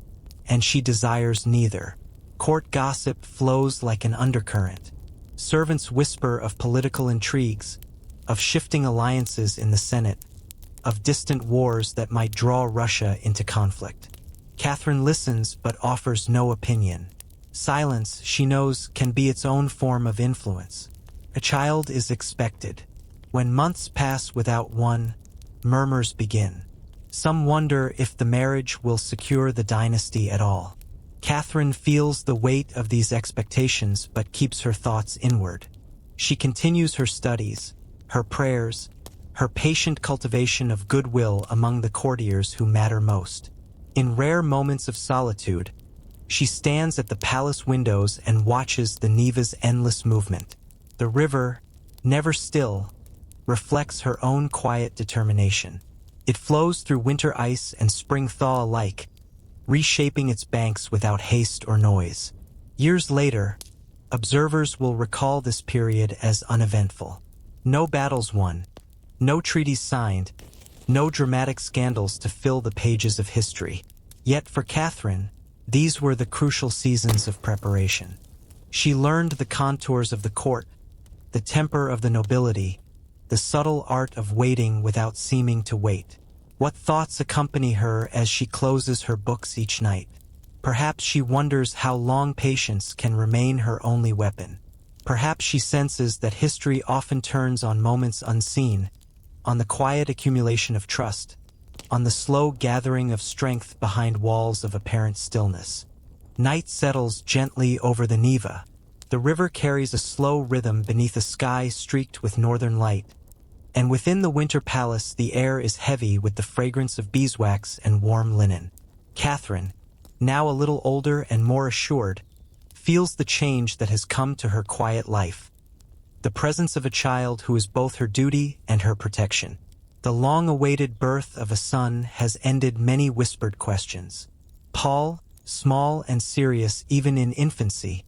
and she desires neither. Court gossip flows like an undercurrent. Servants whisper of political intrigues, of shifting alliances in the Senate, of distant wars that might draw Russia into conflict. Catherine listens but offers no opinion. Silence, she knows, can be its own form of influence. A child is expected. When months pass without one, murmurs begin. Some wonder if the marriage will secure the dynasty at all. Catherine feels the weight of these expectations but keeps her thoughts inward. She continues her studies, her prayers, her patient cultivation of goodwill among the courtiers who matter most. In rare moments of solitude, she stands at the palace windows and watches the Neva's endless movement. The river, never still, reflects her own quiet determination. It flows through winter ice and spring thaw alike, reshaping its banks without haste or noise. Years later, observers will recall this period as uneventful. No battles won, no treaties signed, no dramatic scandals to fill the pages of history. Yet for Catherine, these were the crucial seasons of preparation. She learned the contours of the court, the temper of the nobility, the subtle art of waiting without seeming to wait. What thoughts accompany her as she closes her books each night? Perhaps she wonders how long patience can remain her only weapon. Perhaps she senses that history often turns on moments unseen, on the quiet accumulation of trust, on the slow gathering of strength behind walls of apparent stillness. Night settles gently over the Neva. The river carries a slow rhythm beneath a sky streaked with northern light, and within the winter palace the air is heavy with the fragrance of beeswax and warm linen. Catherine, now a little older and more assured, feels the change that has come to her quiet life. The presence of a child who is both her duty and her protection. The long-awaited birth of a son has ended many whispered questions. Paul, small and serious even in infancy,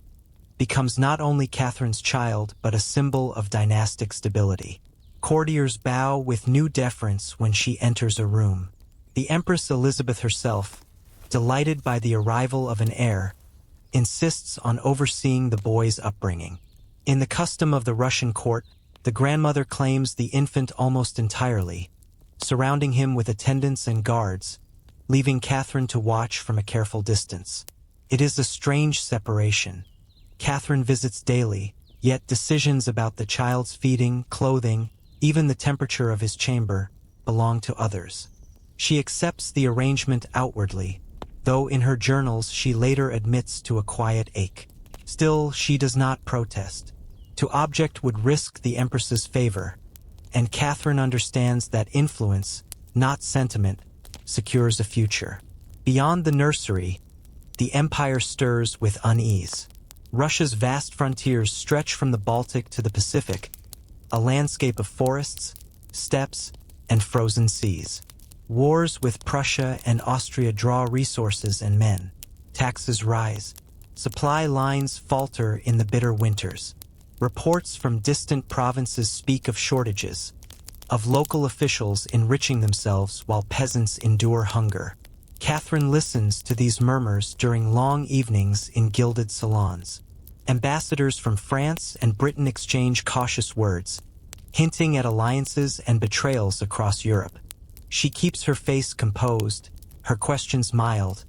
becomes not only Catherine's child but a symbol of dynastic stability. Courtiers bow with new deference when she enters a room. The Empress Elizabeth herself, delighted by the arrival of an heir, insists on overseeing the boy's upbringing. In the custom of the Russian court, the grandmother claims the infant almost entirely, surrounding him with attendants and guards, leaving Catherine to watch from a careful distance. It is a strange separation. Catherine visits daily, yet decisions about the child's feeding, clothing, even the temperature of his chamber, belong to others. She accepts the arrangement outwardly, though in her journals she later admits to a quiet ache. Still, she does not protest. To object would risk the Empress's favor, and Catherine understands that influence, not sentiment, secures a future. Beyond the nursery, the empire stirs with unease. Russia's vast frontiers stretch from the Baltic to the Pacific, a landscape of forests, steppes, and frozen seas. Wars with Prussia and Austria draw resources and men. Taxes rise. Supply lines falter in the bitter winters. Reports from distant provinces speak of shortages, of local officials enriching themselves while peasants endure hunger. Catherine listens to these murmurs during long evenings in gilded salons. Ambassadors from France and Britain exchange cautious words, hinting at alliances and betrayals across Europe. She keeps her face composed, her questions mild,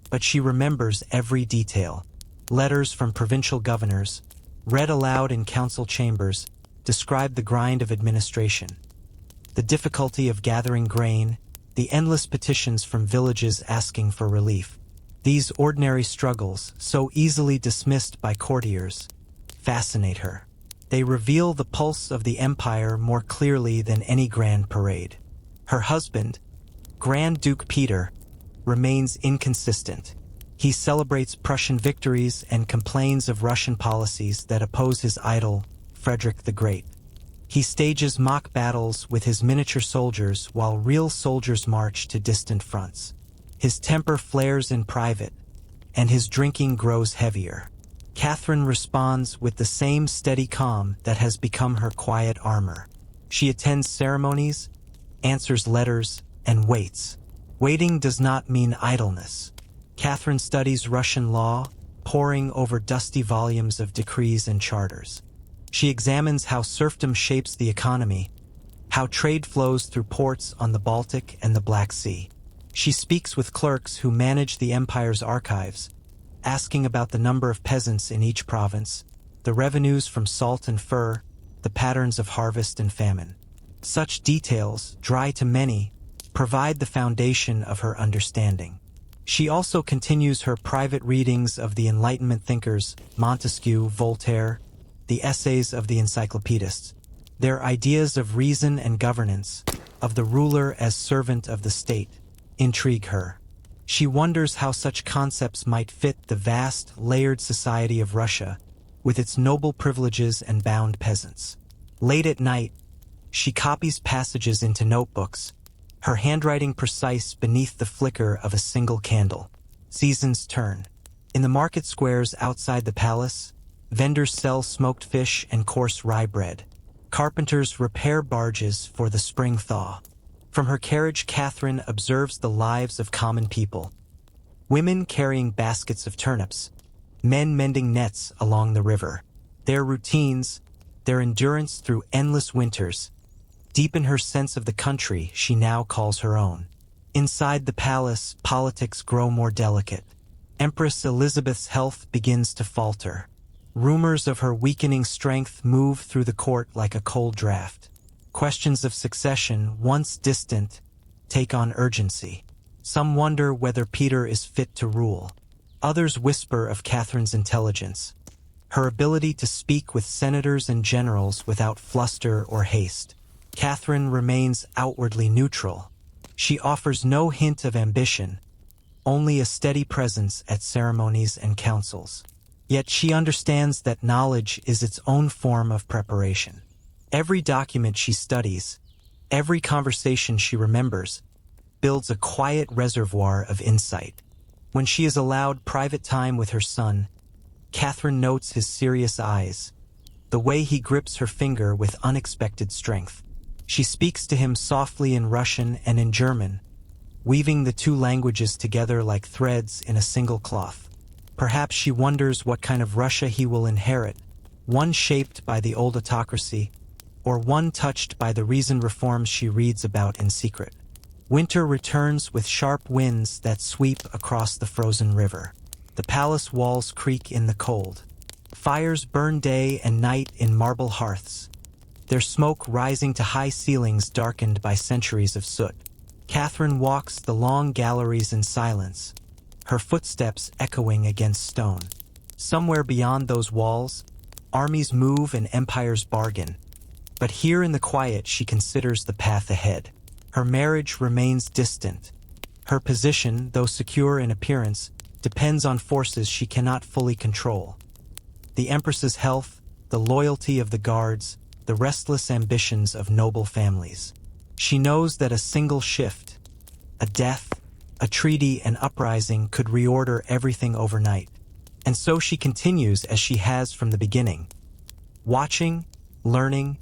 but she remembers every detail. Letters from provincial governors, read aloud in council chambers, describe the grind of administration. the difficulty of gathering grain, the endless petitions from villages asking for relief. These ordinary struggles, so easily dismissed by courtiers, fascinate her. They reveal the pulse of the empire more clearly than any grand parade. Her husband, Grand Duke Peter, remains inconsistent. He celebrates Prussian victories and complains of Russian policies that oppose his idol, Frederick the Great. He stages mock battles with his miniature soldiers while real soldiers march to distant fronts. His temper flares in private, and his drinking grows heavier. Catherine responds with the same steady calm that has become her quiet armor. She attends ceremonies, answers letters, and waits. Waiting does not mean idleness. Catherine studies Russian law, poring over dusty volumes of decrees and charters. She examines how serfdom shapes the economy, how trade flows through ports on the Baltic and the Black Sea. She speaks with clerks who manage the empire's archives, asking about the number of peasants in each province, the revenues from salt and fur, the patterns of harvest and famine. Such details, dry to many, provide the foundation of her understanding. She also continues her private readings of the Enlightenment thinkers, Montesquieu, Voltaire, the essays of the encyclopedists. Their ideas of reason and governance, of the ruler as servant of the state, intrigue her. She wonders how such concepts might fit the vast, layered society of Russia, with its noble privileges and bound peasants. Late at night, she copies passages into notebooks, her handwriting precise beneath the flicker of a single candle. Seasons turn. In the market squares outside the palace, vendors sell smoked fish and coarse rye bread. Carpenters repair barges for the spring thaw. From her carriage, Catherine observes the lives of common people. Women carrying baskets of turnips, men mending nets along the river. Their routines, their endurance through endless winters, deepen her sense of the country she now calls her own. Inside the palace, politics grow more delicate. Empress Elizabeth's health begins to falter. Rumors of her weakening strength move through the court like a cold draft. Questions of succession, once distant, take on urgency. Some wonder whether Peter is fit to rule. Others whisper of Catherine's intelligence, her ability to speak with senators and generals without fluster or haste. Catherine remains outwardly neutral. She offers no hint of ambition, only a steady presence at ceremonies and councils. Yet she understands that knowledge is its own form of preparation. Every document she studies, every conversation she remembers, builds a quiet reservoir of insight. When she is allowed private time with her son, Catherine notes his serious eyes, the way he grips her finger with unexpected strength. She speaks to him softly in Russian and in German, weaving the two languages together like threads in a single cloth. Perhaps she wonders what kind of Russia he will inherit, one shaped by the old autocracy, or one touched by the reasoned reforms she reads about in secret. Winter returns with sharp winds that sweep across the frozen river. The palace walls creak in the cold. Fires burn day and night in marble hearths, their smoke rising to high ceilings darkened by centuries of soot. Catherine walks the long galleries in silence, her footsteps echoing against stone. Somewhere beyond those walls, armies move and empires bargain. But here in the quiet she considers the path ahead. Her marriage remains distant. Her position, though secure in appearance, depends on forces she cannot fully control. The Empress's health, the loyalty of the guards, the restless ambitions of noble families. She knows that a single shift, a death, a treaty, an uprising could reorder everything overnight. And so she continues as she has from the beginning, watching, learning,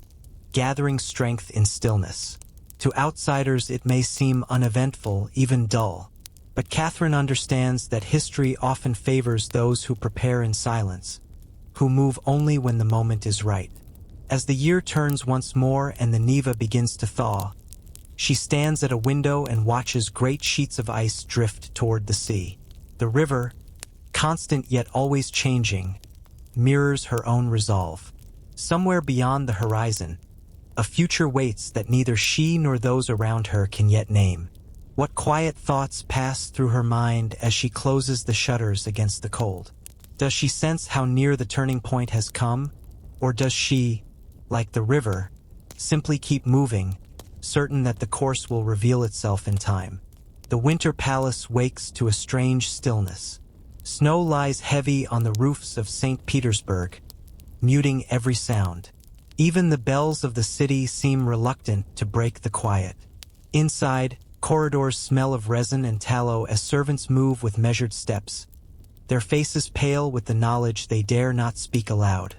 gathering strength in stillness. To outsiders it may seem uneventful, even dull. But Catherine understands that history often favors those who prepare in silence, who move only when the moment is right. As the year turns once more and the Neva begins to thaw, she stands at a window and watches great sheets of ice drift toward the sea. The river, constant yet always changing, mirrors her own resolve. Somewhere beyond the horizon, A future waits that neither she nor those around her can yet name. What quiet thoughts pass through her mind as she closes the shutters against the cold? Does she sense how near the turning point has come? Or does she, like the river, simply keep moving, certain that the course will reveal itself in time? The winter palace wakes to a strange stillness. Snow lies heavy on the roofs of St. Petersburg, muting every sound. Even the bells of the city seem reluctant to break the quiet. Inside, corridors smell of resin and tallow as servants move with measured steps, their faces pale with the knowledge they dare not speak aloud.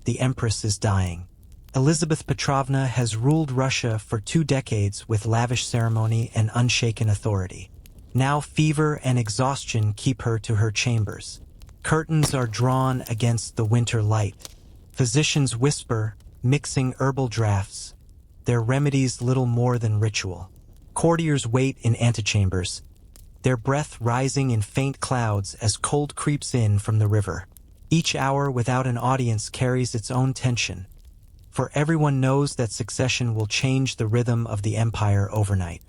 The Empress is dying. Elizabeth Petrovna has ruled Russia for 2 decades with lavish ceremony and unshaken authority. Now fever and exhaustion keep her to her chambers. Curtains are drawn against the winter light. Physicians whisper, mixing herbal drafts, their remedies little more than ritual. Courtiers wait in antechambers, their breath rising in faint clouds as cold creeps in from the river. Each hour without an audience carries its own tension, for everyone knows that succession will change the rhythm of the empire overnight.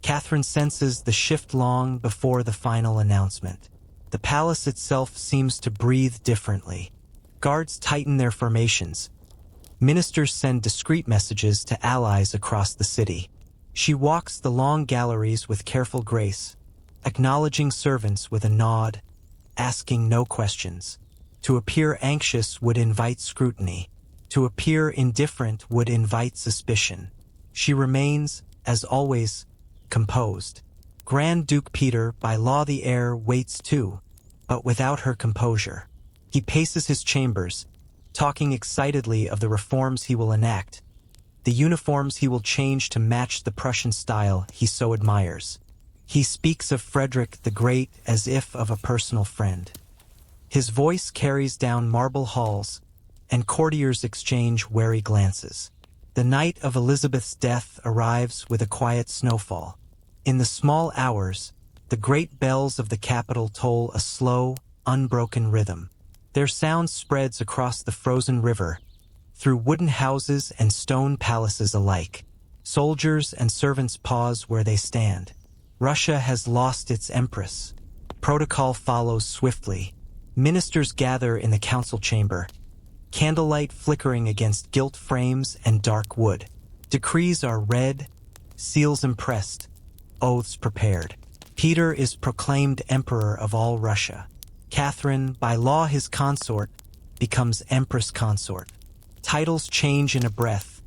Catherine senses the shift long before the final announcement. The palace itself seems to breathe differently. Guards tighten their formations. Ministers send discreet messages to allies across the city. She walks the long galleries with careful grace, acknowledging servants with a nod, asking no questions. To appear anxious would invite scrutiny. To appear indifferent would invite suspicion. She remains, as always, composed. Grand Duke Peter, by law the heir, waits too, but without her composure. He paces his chambers, talking excitedly of the reforms he will enact, the uniforms he will change to match the Prussian style he so admires. He speaks of Frederick the Great as if of a personal friend. His voice carries down marble halls, and courtiers exchange wary glances. The night of Elizabeth's death arrives with a quiet snowfall. In the small hours, the great bells of the capital toll a slow, unbroken rhythm. Their sound spreads across the frozen river, through wooden houses and stone palaces alike. Soldiers and servants pause where they stand. Russia has lost its Empress. Protocol follows swiftly. Ministers gather in the council chamber, candlelight flickering against gilt frames and dark wood. Decrees are read, seals impressed, oaths prepared. Peter is proclaimed Emperor of all Russia. Catherine, by law his consort, becomes Empress consort. Titles change in a breath,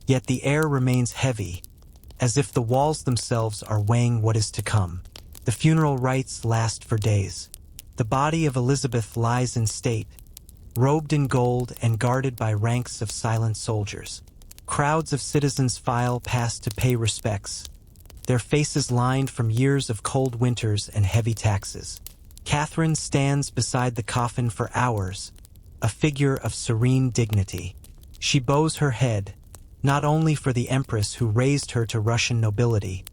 yet the air remains heavy, as if the walls themselves are weighing what is to come. The funeral rites last for days. The body of Elizabeth lies in state, robed in gold and guarded by ranks of silent soldiers. Crowds of citizens file past to pay respects, their faces lined from years of cold winters and heavy taxes. Catherine stands beside the coffin for hours, a figure of serene dignity. She bows her head, not only for the Empress who raised her to Russian nobility,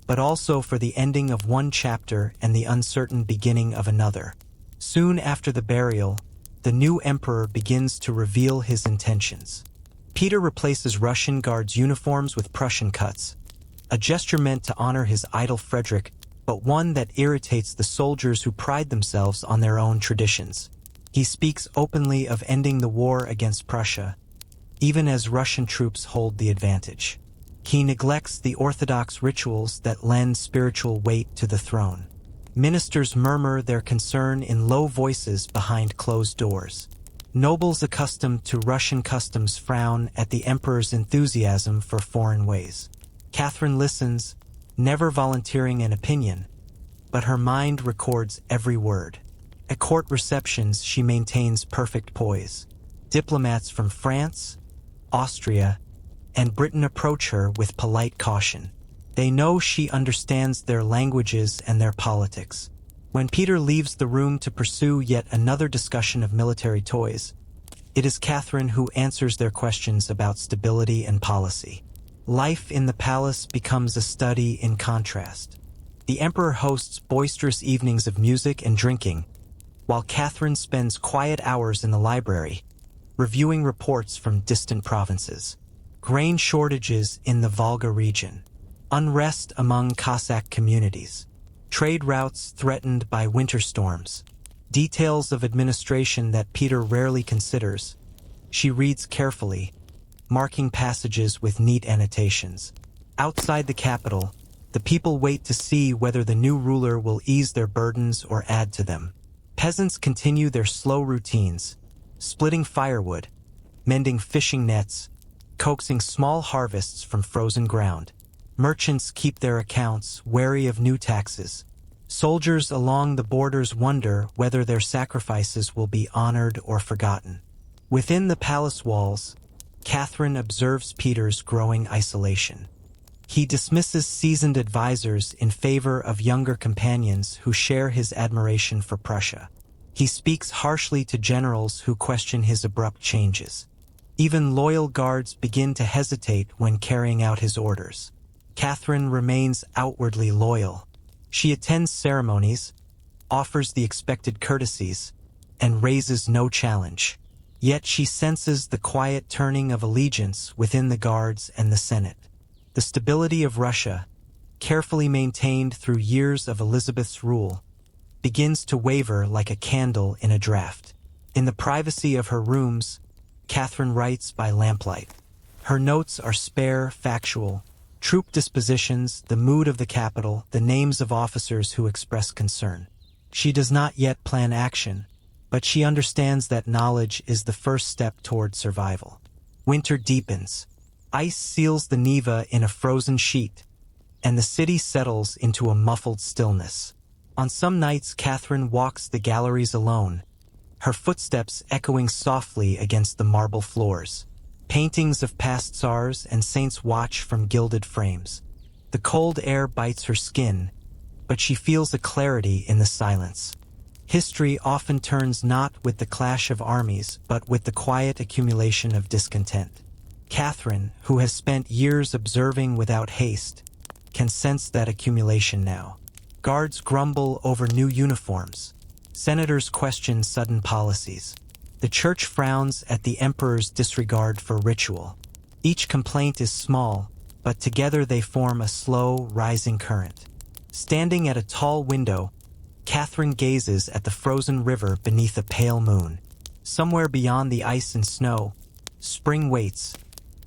but also for the ending of one chapter and the uncertain beginning of another. Soon after the burial, the new emperor begins to reveal his intentions. Peter replaces Russian guards' uniforms with Prussian cuts, a gesture meant to honor his idol Frederick, but one that irritates the soldiers who pride themselves on their own traditions. He speaks openly of ending the war against Prussia, even as Russian troops hold the advantage. He neglects the orthodox rituals that lend spiritual weight to the throne. Ministers murmur their concern in low voices behind closed doors. Nobles accustomed to Russian customs frown at the emperor's enthusiasm for foreign ways. Catherine listens, never volunteering an opinion, but her mind records every word. At court receptions, she maintains perfect poise. Diplomats from France, Austria, and Britain approach her with polite caution. They know she understands their languages and their politics. When Peter leaves the room to pursue yet another discussion of military toys, it is Catherine who answers their questions about stability and policy. Life in the palace becomes a study in contrast. The emperor hosts boisterous evenings of music and drinking, while Catherine spends quiet hours in the library, reviewing reports from distant provinces. grain shortages in the Volga region, unrest among Cossack communities, trade routes threatened by winter storms, details of administration that Peter rarely considers. She reads carefully, marking passages with neat annotations. Outside the capital, the people wait to see whether the new ruler will ease their burdens or add to them. Peasants continue their slow routines, splitting firewood, mending fishing nets, coaxing small harvests from frozen ground. Merchants keep their accounts, wary of new taxes. Soldiers along the borders wonder whether their sacrifices will be honored or forgotten. Within the palace walls, Catherine observes Peter's growing isolation. He dismisses seasoned advisors in favor of younger companions who share his admiration for Prussia. He speaks harshly to generals who question his abrupt changes. Even loyal guards begin to hesitate when carrying out his orders. Catherine remains outwardly loyal. She attends ceremonies, offers the expected courtesies, and raises no challenge. Yet she senses the quiet turning of allegiance within the guards and the Senate. The stability of Russia, carefully maintained through years of Elizabeth's rule, begins to waver like a candle in a draught. In the privacy of her rooms, Catherine writes by lamplight. Her notes are spare, factual, troop dispositions, the mood of the capital, the names of officers who express concern. She does not yet plan action, but she understands that knowledge is the first step toward survival. Winter deepens. Ice seals the Neva in a frozen sheet, and the city settles into a muffled stillness. On some nights, Catherine walks the galleries alone, her footsteps echoing softly against the marble floors. Paintings of past tsars and saints watch from gilded frames. The cold air bites her skin, but she feels a clarity in the silence. History often turns not with the clash of armies, but with the quiet accumulation of discontent. Catherine, who has spent years observing without haste, can sense that accumulation now. Guards grumble over new uniforms. Senators question sudden policies. The church frowns at the emperor's disregard for ritual. Each complaint is small, but together they form a slow, rising current. Standing at a tall window, Catherine gazes at the frozen river beneath a pale moon. Somewhere beyond the ice and snow, spring waits,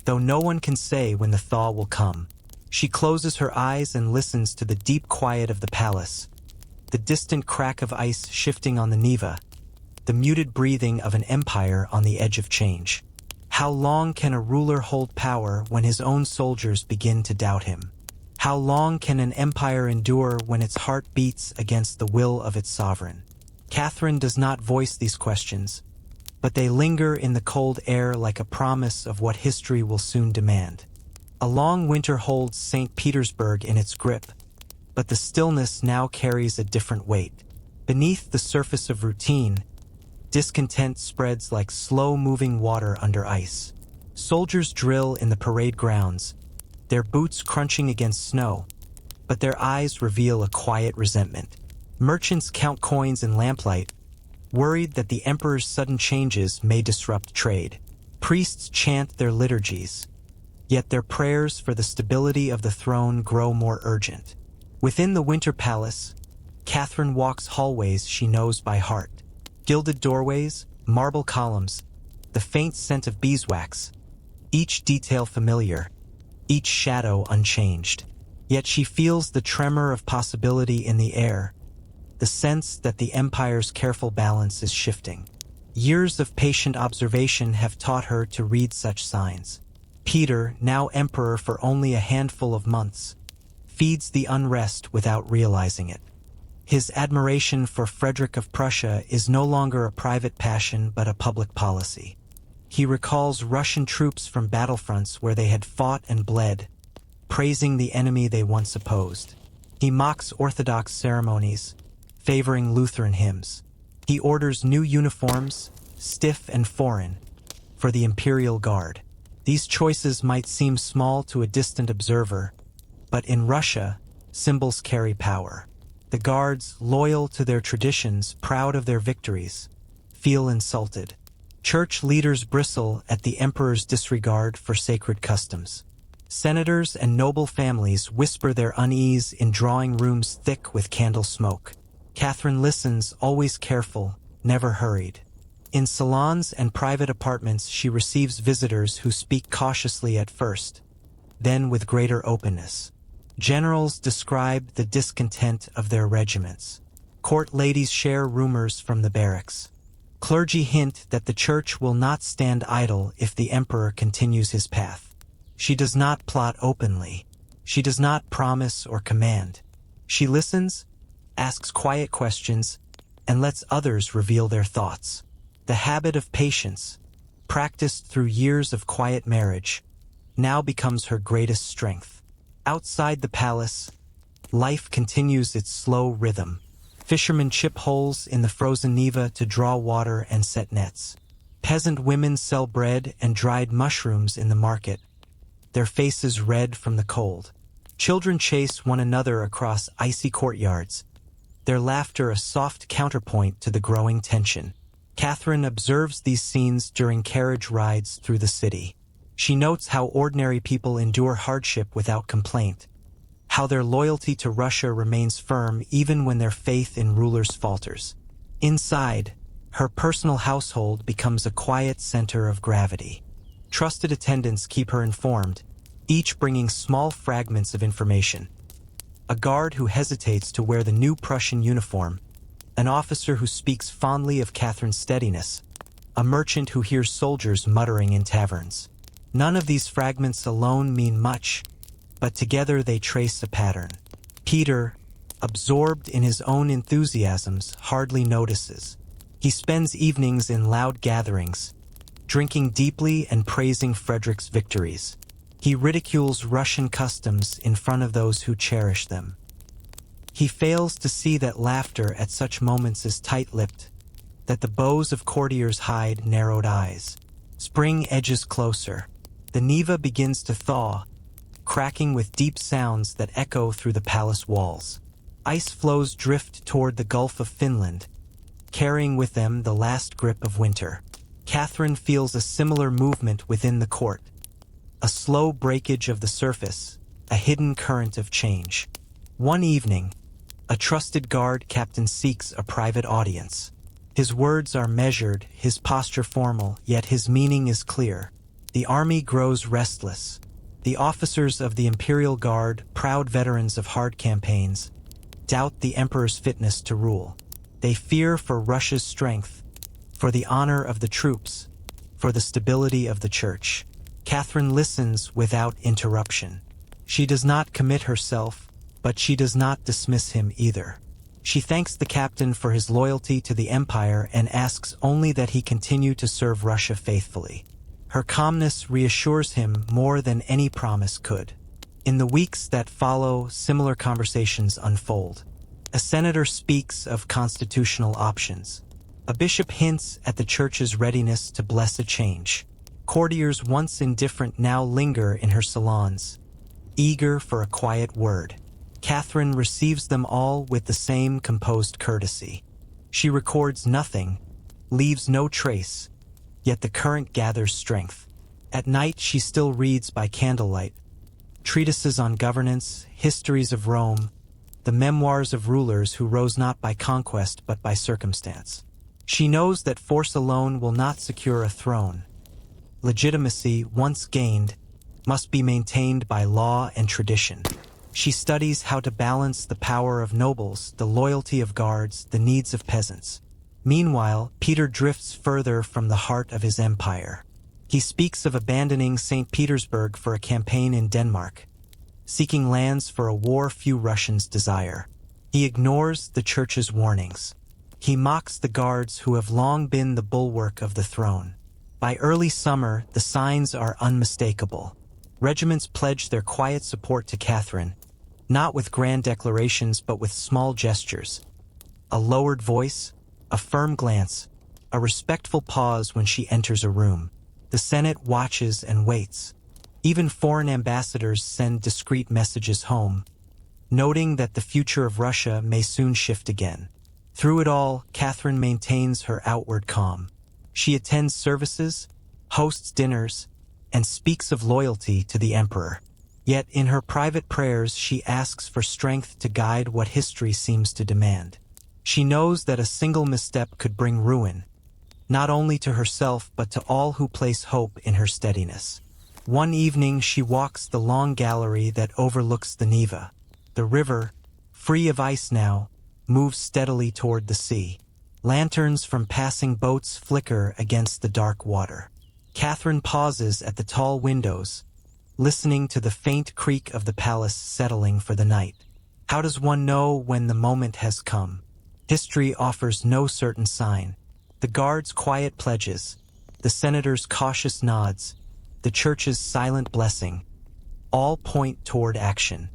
though no one can say when the thaw will come. She closes her eyes and listens to the deep quiet of the palace, the distant crack of ice shifting on the Neva, the muted breathing of an empire on the edge of change. How long can a ruler hold power when his own soldiers begin to doubt him? How long can an empire endure when its heart beats against the will of its sovereign? Catherine does not voice these questions, but they linger in the cold air like a promise of what history will soon demand. A long winter holds St. Petersburg in its grip, but the stillness now carries a different weight. Beneath the surface of routine, discontent spreads like slow-moving water under ice. Soldiers drill in the parade grounds, their boots crunching against snow, but their eyes reveal a quiet resentment. Merchants count coins in lamplight, worried that the emperor's sudden changes may disrupt trade. Priests chant their liturgies, yet their prayers for the stability of the throne grow more urgent. Within the winter palace, Catherine walks hallways she knows by heart. Gilded doorways, marble columns, the faint scent of beeswax, each detail familiar, each shadow unchanged. Yet she feels the tremor of possibility in the air, the sense that the empire's careful balance is shifting. Years of patient observation have taught her to read such signs. Peter, now emperor for only a handful of months, feeds the unrest without realizing it. His admiration for Frederick of Prussia is no longer a private passion but a public policy. He recalls Russian troops from battlefronts where they had fought and bled, praising the enemy they once opposed. He mocks Orthodox ceremonies, favoring Lutheran hymns. He orders new uniforms, stiff and foreign, for the Imperial Guard. These choices might seem small to a distant observer, but in Russia, symbols carry power. The guards, loyal to their traditions, proud of their victories, feel insulted. Church leaders bristle at the emperor's disregard for sacred customs. Senators and noble families whisper their unease in drawing rooms thick with candle smoke. Catherine listens, always careful, never hurried. In salons and private apartments she receives visitors who speak cautiously at first, then with greater openness. Generals describe the discontent of their regiments. Court ladies share rumors from the barracks. Clergy hint that the church will not stand idle if the emperor continues his path. She does not plot openly. She does not promise or command. She listens, asks quiet questions, and lets others reveal their thoughts. The habit of patience, practiced through years of quiet marriage, now becomes her greatest strength. Outside the palace, life continues its slow rhythm. Fishermen chip holes in the frozen Neva to draw water and set nets. Peasant women sell bread and dried mushrooms in the market, their faces red from the cold. Children chase one another across icy courtyards, their laughter a soft counterpoint to the growing tension. Catherine observes these scenes during carriage rides through the city. She notes how ordinary people endure hardship without complaint, how their loyalty to Russia remains firm even when their faith in rulers falters. Inside, her personal household becomes a quiet center of gravity. Trusted attendants keep her informed, each bringing small fragments of information. A guard who hesitates to wear the new Prussian uniform, an officer who speaks fondly of Catherine's steadiness, a merchant who hears soldiers muttering in taverns. None of these fragments alone mean much, but together they trace a pattern. Peter, absorbed in his own enthusiasms, hardly notices. He spends evenings in loud gatherings, drinking deeply and praising Frederick's victories. He ridicules Russian customs in front of those who cherish them. He fails to see that laughter at such moments is tight-lipped, that the bows of courtiers hide narrowed eyes. Spring edges closer. The Neva begins to thaw, cracking with deep sounds that echo through the palace walls. Ice floes drift toward the Gulf of Finland, carrying with them the last grip of winter. Catherine feels a similar movement within the court, a slow breakage of the surface, a hidden current of change. One evening, a trusted guard captain seeks a private audience. His words are measured, his posture formal, yet his meaning is clear. The army grows restless. The officers of the Imperial Guard, proud veterans of hard campaigns, doubt the emperor's fitness to rule. They fear for Russia's strength, for the honor of the troops, for the stability of the church. Catherine listens without interruption. She does not commit herself, but she does not dismiss him either. She thanks the captain for his loyalty to the empire and asks only that he continue to serve Russia faithfully. Her calmness reassures him more than any promise could. In the weeks that follow, similar conversations unfold. A senator speaks of constitutional options. A bishop hints at the church's readiness to bless a change. Courtiers once indifferent now linger in her salons, eager for a quiet word. Catherine receives them all with the same composed courtesy. She records nothing, leaves no trace, yet the current gathers strength. At night she still reads by candlelight, treatises on governance, histories of Rome, the memoirs of rulers who rose not by conquest but by circumstance. She knows that force alone will not secure a throne. Legitimacy, once gained, must be maintained by law and tradition. She studies how to balance the power of nobles, the loyalty of guards, the needs of peasants. Meanwhile, Peter drifts further from the heart of his empire. He speaks of abandoning St. Petersburg for a campaign in Denmark, seeking lands for a war few Russians desire. He ignores the church's warnings. He mocks the guards who have long been the bulwark of the throne. By early summer, the signs are unmistakable. Regiments pledge their quiet support to Catherine, not with grand declarations but with small gestures. A lowered voice, a firm glance, a respectful pause when she enters a room. The Senate watches and waits. Even foreign ambassadors send discreet messages home, noting that the future of Russia may soon shift again. Through it all, Catherine maintains her outward calm. She attends services, hosts dinners, and speaks of loyalty to the emperor. Yet in her private prayers she asks for strength to guide what history seems to demand. She knows that a single misstep could bring ruin, not only to herself but to all who place hope in her steadiness. One evening she walks the long gallery that overlooks the Neva. The river, free of ice now, moves steadily toward the sea. Lanterns from passing boats flicker against the dark water. Catherine pauses at the tall windows, listening to the faint creak of the palace settling for the night. How does one know when the moment has come? History offers no certain sign. The guard's quiet pledges, the senator's cautious nods, the church's silent blessing, all point toward action.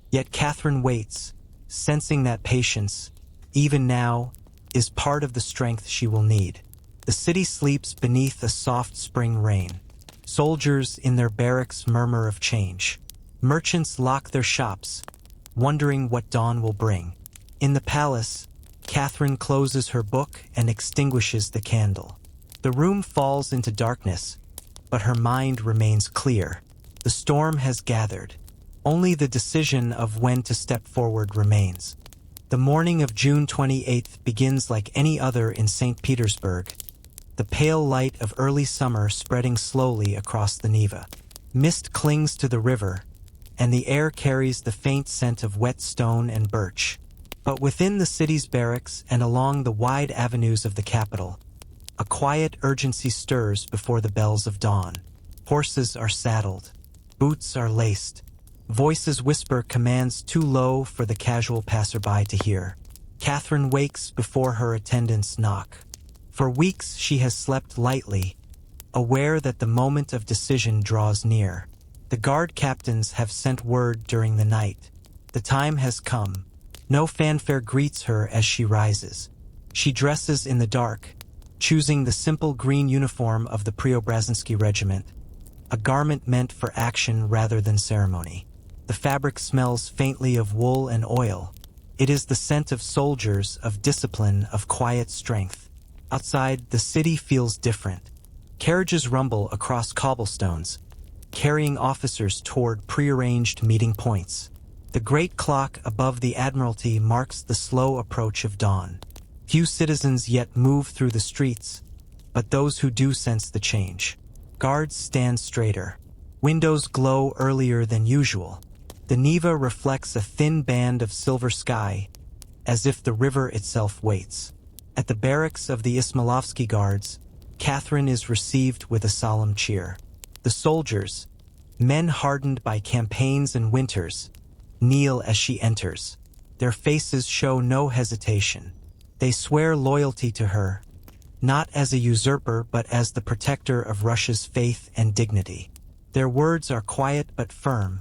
Yet Catherine waits, sensing that patience, even now, is part of the strength she will need. The city sleeps beneath a soft spring rain. Soldiers in their barracks murmur of change. Merchants lock their shops, wondering what dawn will bring. In the palace, Catherine closes her book and extinguishes the candle. The room falls into darkness, but her mind remains clear. The storm has gathered. Only the decision of when to step forward remains. The morning of June 28th begins like any other in St. Petersburg, the pale light of early summer spreading slowly across the Neva. Mist clings to the river, and the air carries the faint scent of wet stone and birch. But within the city's barracks and along the wide avenues of the capital, a quiet urgency stirs before the bells of dawn. Horses are saddled, boots are laced, voices whisper commands too low for the casual passerby to hear. Catherine wakes before her attendants knock. For weeks she has slept lightly, aware that the moment of decision draws near. The guard captains have sent word during the night. The time has come. No fanfare greets her as she rises. She dresses in the dark, choosing the simple green uniform of the Preobrazhensky regiment, a garment meant for action rather than ceremony. The fabric smells faintly of wool and oil. It is the scent of soldiers, of discipline, of quiet strength. Outside, the city feels different. Carriages rumble across cobblestones, carrying officers toward prearranged meeting points. The great clock above the Admiralty marks the slow approach of dawn. Few citizens yet move through the streets, but those who do sense the change. Guards stand straighter. Windows glow earlier than usual. The Neva reflects a thin band of silver sky, as if the river itself waits. At the barracks of the Ismailovsky Guards, Catherine is received with a solemn cheer. The soldiers, men hardened by campaigns and winters, kneel as she enters. Their faces show no hesitation. They swear loyalty to her, not as a usurper but as the protector of Russia's faith and dignity. Their words are quiet but firm,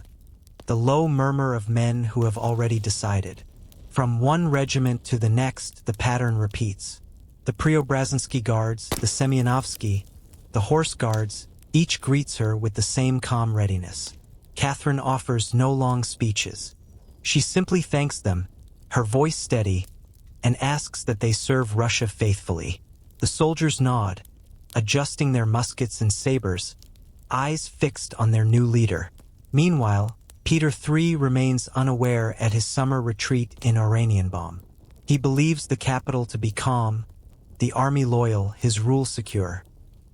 the low murmur of men who have already decided. From one regiment to the next, the pattern repeats. The Preobrazhensky Guards, the Semyonovsky, the Horse Guards, each greets her with the same calm readiness. Catherine offers no long speeches. She simply thanks them, her voice steady, and asks that they serve Russia faithfully. The soldiers nod, adjusting their muskets and sabers, eyes fixed on their new leader. Meanwhile, Peter III remains unaware at his summer retreat in Oranienbaum. He believes the capital to be calm, the army loyal, his rule secure.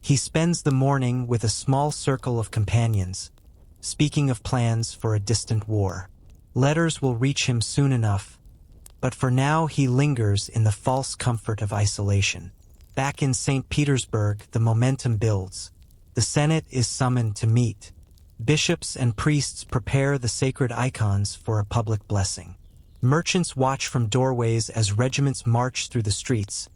He spends the morning with a small circle of companions, speaking of plans for a distant war. Letters will reach him soon enough, but for now he lingers in the false comfort of isolation. Back in St. Petersburg, the momentum builds. The Senate is summoned to meet. Bishops and priests prepare the sacred icons for a public blessing. Merchants watch from doorways as regiments march through the streets,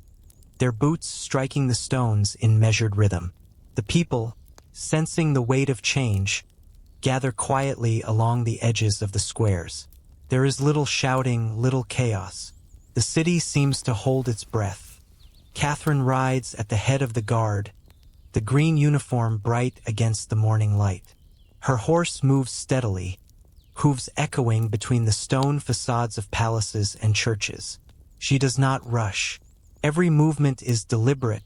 their boots striking the stones in measured rhythm. The people, sensing the weight of change, gather quietly along the edges of the squares. There is little shouting, little chaos. The city seems to hold its breath. Catherine rides at the head of the guard, the green uniform bright against the morning light. Her horse moves steadily, hooves echoing between the stone facades of palaces and churches. She does not rush. Every movement is deliberate,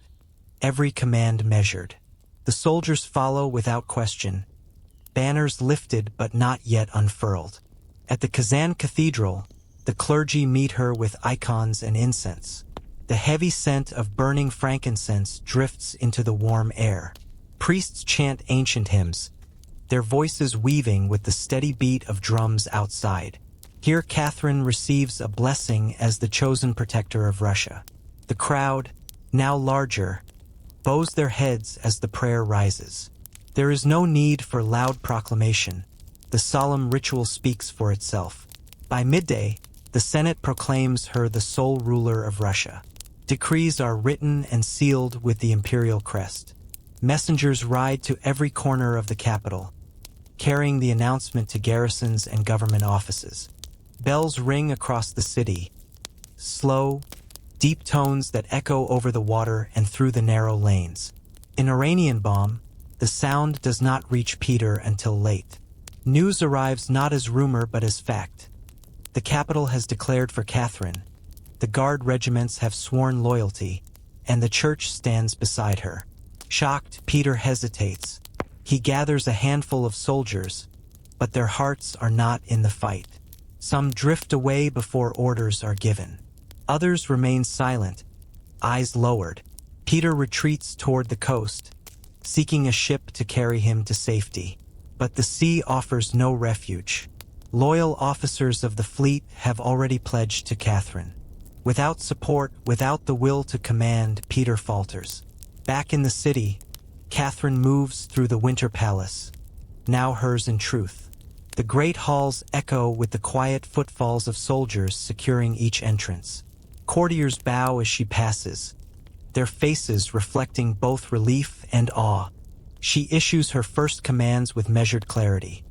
every command measured. The soldiers follow without question, banners lifted but not yet unfurled. At the Kazan Cathedral, the clergy meet her with icons and incense. The heavy scent of burning frankincense drifts into the warm air. Priests chant ancient hymns, their voices weaving with the steady beat of drums outside. Here Catherine receives a blessing as the chosen protector of Russia. The crowd, now larger, bows their heads as the prayer rises. There is no need for loud proclamation. The solemn ritual speaks for itself. By midday, the Senate proclaims her the sole ruler of Russia. Decrees are written and sealed with the imperial crest. Messengers ride to every corner of the capital, carrying the announcement to garrisons and government offices. Bells ring across the city, slow, deep tones that echo over the water and through the narrow lanes. In Oranienbaum, the sound does not reach Peter until late. News arrives not as rumor but as fact. The capital has declared for Catherine, the guard regiments have sworn loyalty, and the church stands beside her. Shocked, Peter hesitates. He gathers a handful of soldiers, but their hearts are not in the fight. Some drift away before orders are given. Others remain silent, eyes lowered. Peter retreats toward the coast, seeking a ship to carry him to safety. But the sea offers no refuge. Loyal officers of the fleet have already pledged to Catherine. Without support, without the will to command, Peter falters. Back in the city, Catherine moves through the Winter Palace, now hers in truth. The great halls echo with the quiet footfalls of soldiers securing each entrance. Courtiers bow as she passes, their faces reflecting both relief and awe. She issues her first commands with measured clarity.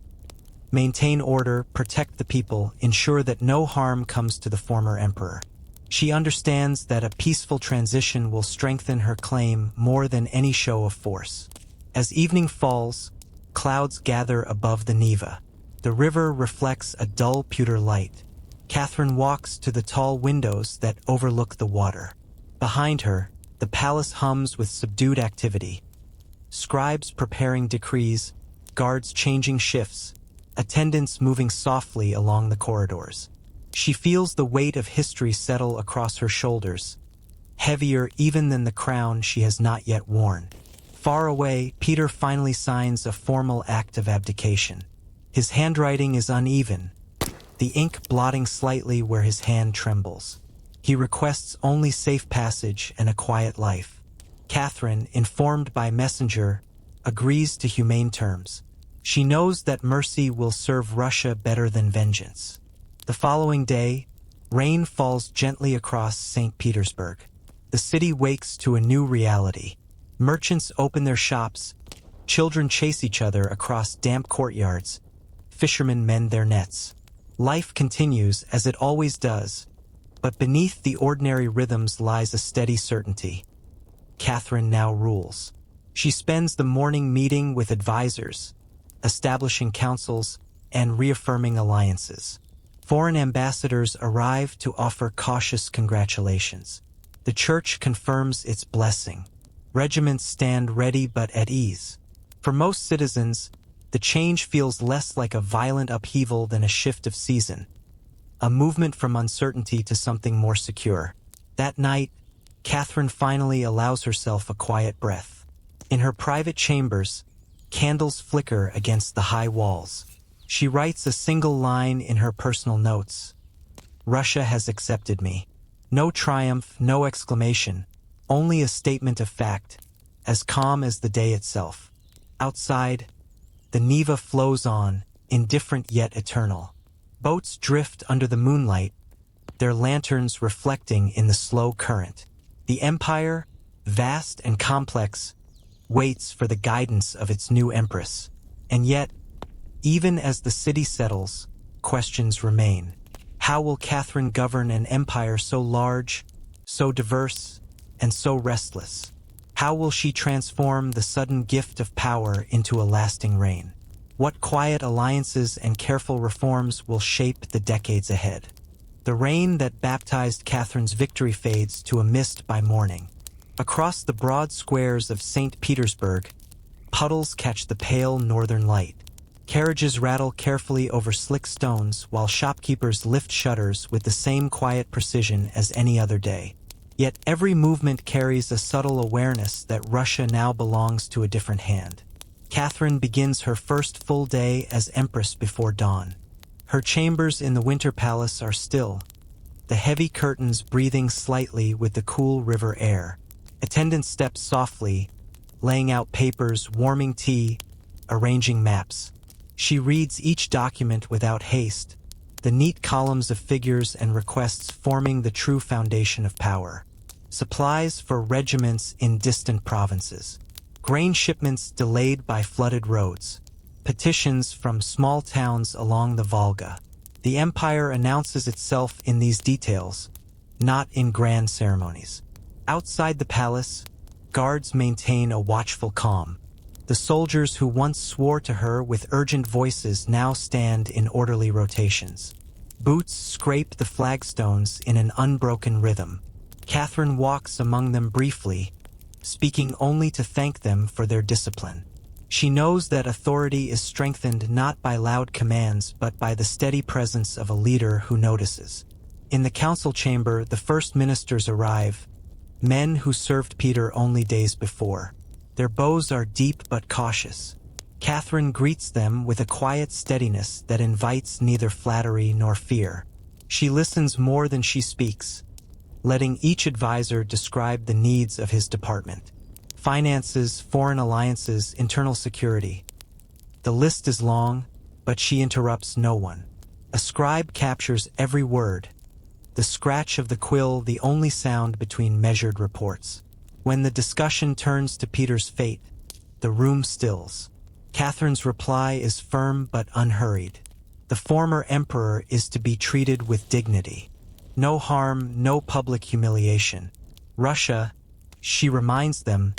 Maintain order, protect the people, ensure that no harm comes to the former emperor. She understands that a peaceful transition will strengthen her claim more than any show of force. As evening falls, clouds gather above the Neva. The river reflects a dull pewter light. Catherine walks to the tall windows that overlook the water. Behind her, the palace hums with subdued activity. Scribes preparing decrees, guards changing shifts, attendants moving softly along the corridors. She feels the weight of history settle across her shoulders, heavier even than the crown she has not yet worn. Far away, Peter finally signs a formal act of abdication. His handwriting is uneven, the ink blotting slightly where his hand trembles. He requests only safe passage and a quiet life. Catherine, informed by messenger, agrees to humane terms. She knows that mercy will serve Russia better than vengeance. The following day, rain falls gently across St. Petersburg. The city wakes to a new reality. Merchants open their shops, children chase each other across damp courtyards, fishermen mend their nets. Life continues as it always does, but beneath the ordinary rhythms lies a steady certainty. Catherine now rules. She spends the morning meeting with advisors, establishing councils, and reaffirming alliances. Foreign ambassadors arrive to offer cautious congratulations. The church confirms its blessing. Regiments stand ready but at ease. For most citizens, the change feels less like a violent upheaval than a shift of season, a movement from uncertainty to something more secure. That night, Catherine finally allows herself a quiet breath. In her private chambers, candles flicker against the high walls. She writes a single line in her personal notes. Russia has accepted me. No triumph, no exclamation, only a statement of fact, as calm as the day itself. Outside, the Neva flows on, indifferent yet eternal. Boats drift under the moonlight, their lanterns reflecting in the slow current. The empire, vast and complex, waits for the guidance of its new empress. And yet, even as the city settles, questions remain. How will Catherine govern an empire so large, so diverse, and so restless? How will she transform the sudden gift of power into a lasting reign? What quiet alliances and careful reforms will shape the decades ahead? The rain that baptized Catherine's victory fades to a mist by morning. Across the broad squares of St. Petersburg, puddles catch the pale northern light. Carriages rattle carefully over slick stones while shopkeepers lift shutters with the same quiet precision as any other day. Yet every movement carries a subtle awareness that Russia now belongs to a different hand. Catherine begins her first full day as Empress before dawn. Her chambers in the Winter Palace are still, the heavy curtains breathing slightly with the cool river air. Attendants step softly, laying out papers, warming tea, arranging maps. She reads each document without haste, the neat columns of figures and requests forming the true foundation of power. Supplies for regiments in distant provinces. Grain shipments delayed by flooded roads. Petitions from small towns along the Volga. The empire announces itself in these details, not in grand ceremonies. Outside the palace, guards maintain a watchful calm. The soldiers who once swore to her with urgent voices now stand in orderly rotations. Boots scrape the flagstones in an unbroken rhythm. Catherine walks among them briefly, speaking only to thank them for their discipline. She knows that authority is strengthened not by loud commands but by the steady presence of a leader who notices. In the council chamber, the first ministers arrive, men who served Peter only days before. Their bows are deep but cautious. Catherine greets them with a quiet steadiness that invites neither flattery nor fear. She listens more than she speaks, letting each advisor describe the needs of his department. Finances, foreign alliances, internal security. The list is long, but she interrupts no one. A scribe captures every word, the scratch of the quill the only sound between measured reports. When the discussion turns to Peter's fate, the room stills. Catherine's reply is firm but unhurried. The former emperor is to be treated with dignity. No harm, no public humiliation. Russia, she reminds them,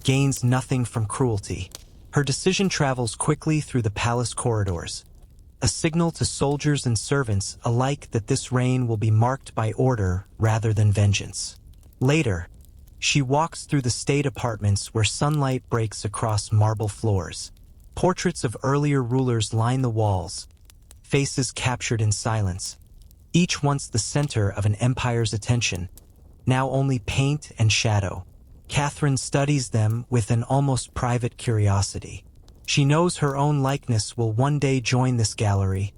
gains nothing from cruelty. Her decision travels quickly through the palace corridors, a signal to soldiers and servants alike that this reign will be marked by order rather than vengeance. Later, she walks through the state apartments where sunlight breaks across marble floors. Portraits of earlier rulers line the walls, faces captured in silence, each once the center of an empire's attention, now only paint and shadow. Catherine studies them with an almost private curiosity. She knows her own likeness will one day join this gallery,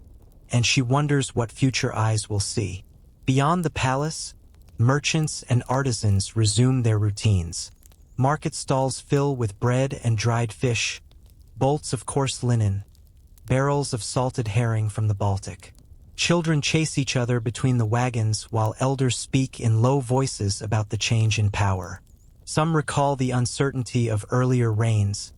and she wonders what future eyes will see. Beyond the palace, merchants and artisans resume their routines. Market stalls fill with bread and dried fish, bolts of coarse linen, barrels of salted herring from the Baltic. Children chase each other between the wagons while elders speak in low voices about the change in power. Some recall the uncertainty of earlier reigns,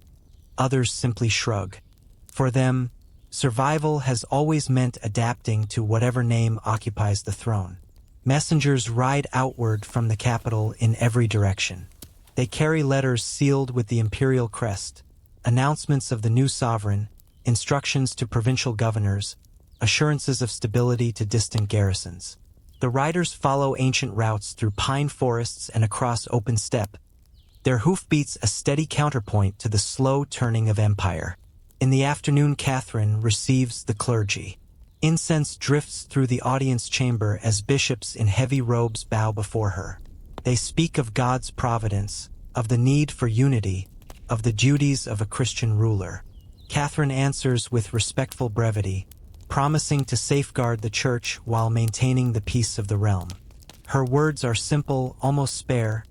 others simply shrug. For them, survival has always meant adapting to whatever name occupies the throne. Messengers ride outward from the capital in every direction. They carry letters sealed with the imperial crest, announcements of the new sovereign, instructions to provincial governors, assurances of stability to distant garrisons. The riders follow ancient routes through pine forests and across open steppe, their hoofbeats a steady counterpoint to the slow turning of empire. In the afternoon, Catherine receives the clergy. Incense drifts through the audience chamber as bishops in heavy robes bow before her. They speak of God's providence, of the need for unity, of the duties of a Christian ruler. Catherine answers with respectful brevity, promising to safeguard the church while maintaining the peace of the realm. Her words are simple, almost spare,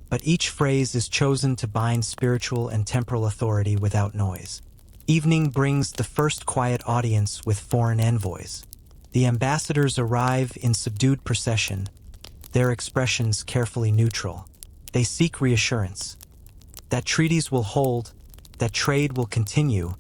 but each phrase is chosen to bind spiritual and temporal authority without noise. Evening brings the first quiet audience with foreign envoys. The ambassadors arrive in subdued procession, their expressions carefully neutral. They seek reassurance that treaties will hold, that trade will continue,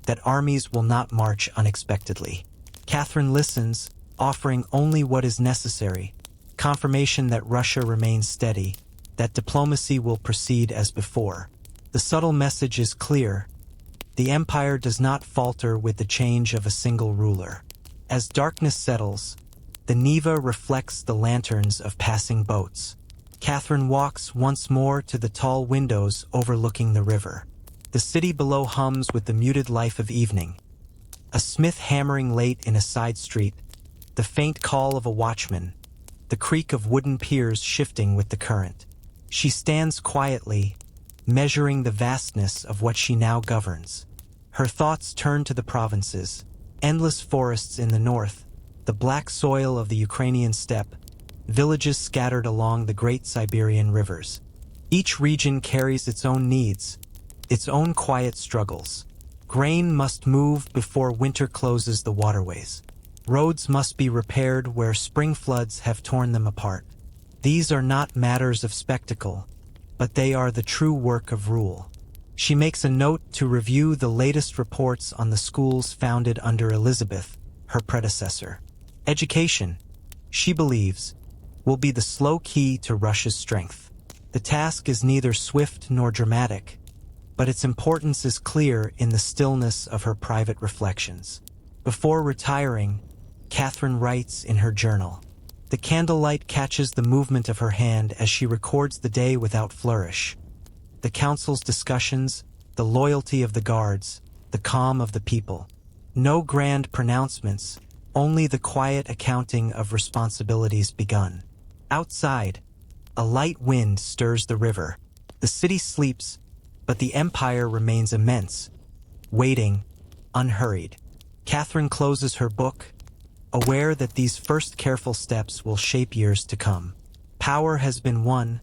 that armies will not march unexpectedly. Catherine listens, offering only what is necessary, confirmation that Russia remains steady, that diplomacy will proceed as before. The subtle message is clear. The empire does not falter with the change of a single ruler. As darkness settles, the Neva reflects the lanterns of passing boats. Catherine walks once more to the tall windows overlooking the river. The city below hums with the muted life of evening. A smith hammering late in a side street, the faint call of a watchman, the creak of wooden piers shifting with the current. She stands quietly, measuring the vastness of what she now governs. Her thoughts turn to the provinces, endless forests in the north, the black soil of the Ukrainian steppe, villages scattered along the great Siberian rivers. Each region carries its own needs, its own quiet struggles. Grain must move before winter closes the waterways. Roads must be repaired where spring floods have torn them apart. These are not matters of spectacle, but they are the true work of rule. She makes a note to review the latest reports on the schools founded under Elizabeth, her predecessor. Education, she believes, will be the slow key to Russia's strength. The task is neither swift nor dramatic, but its importance is clear in the stillness of her private reflections. Before retiring, Catherine writes in her journal. The candlelight catches the movement of her hand as she records the day without flourish. The council's discussions, the loyalty of the guards, the calm of the people. No grand pronouncements, only the quiet accounting of responsibilities begun. Outside, a light wind stirs the river. The city sleeps, but the empire remains immense, waiting, unhurried. Catherine closes her book, aware that these first careful steps will shape years to come. Power has been won,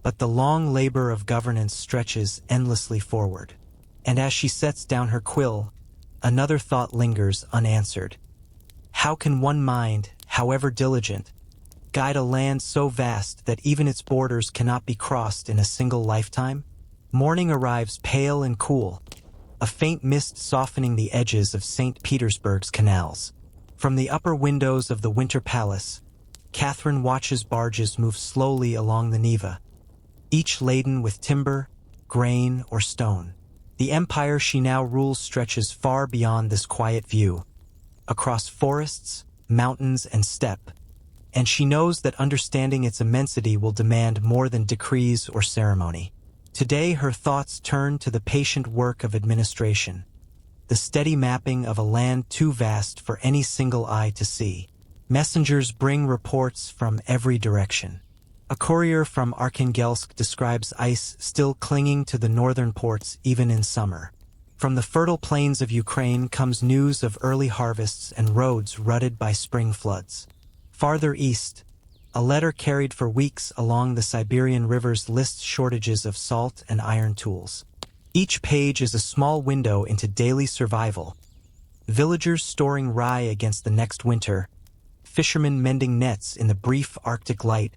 but the long labor of governance stretches endlessly forward. And as she sets down her quill, another thought lingers unanswered. How can one mind, however diligent, guide a land so vast that even its borders cannot be crossed in a single lifetime? Morning arrives pale and cool, a faint mist softening the edges of St. Petersburg's canals. From the upper windows of the Winter Palace, Catherine watches barges move slowly along the Neva, each laden with timber, grain, or stone. The empire she now rules stretches far beyond this quiet view, across forests, mountains, and steppe, and she knows that understanding its immensity will demand more than decrees or ceremony. Today her thoughts turn to the patient work of administration, the steady mapping of a land too vast for any single eye to see. Messengers bring reports from every direction. A courier from Arkhangelsk describes ice still clinging to the northern ports even in summer. From the fertile plains of Ukraine comes news of early harvests and roads rutted by spring floods. Farther east, a letter carried for weeks along the Siberian rivers lists shortages of salt and iron tools. Each page is a small window into daily survival. Villagers storing rye against the next winter, fishermen mending nets in the brief Arctic light,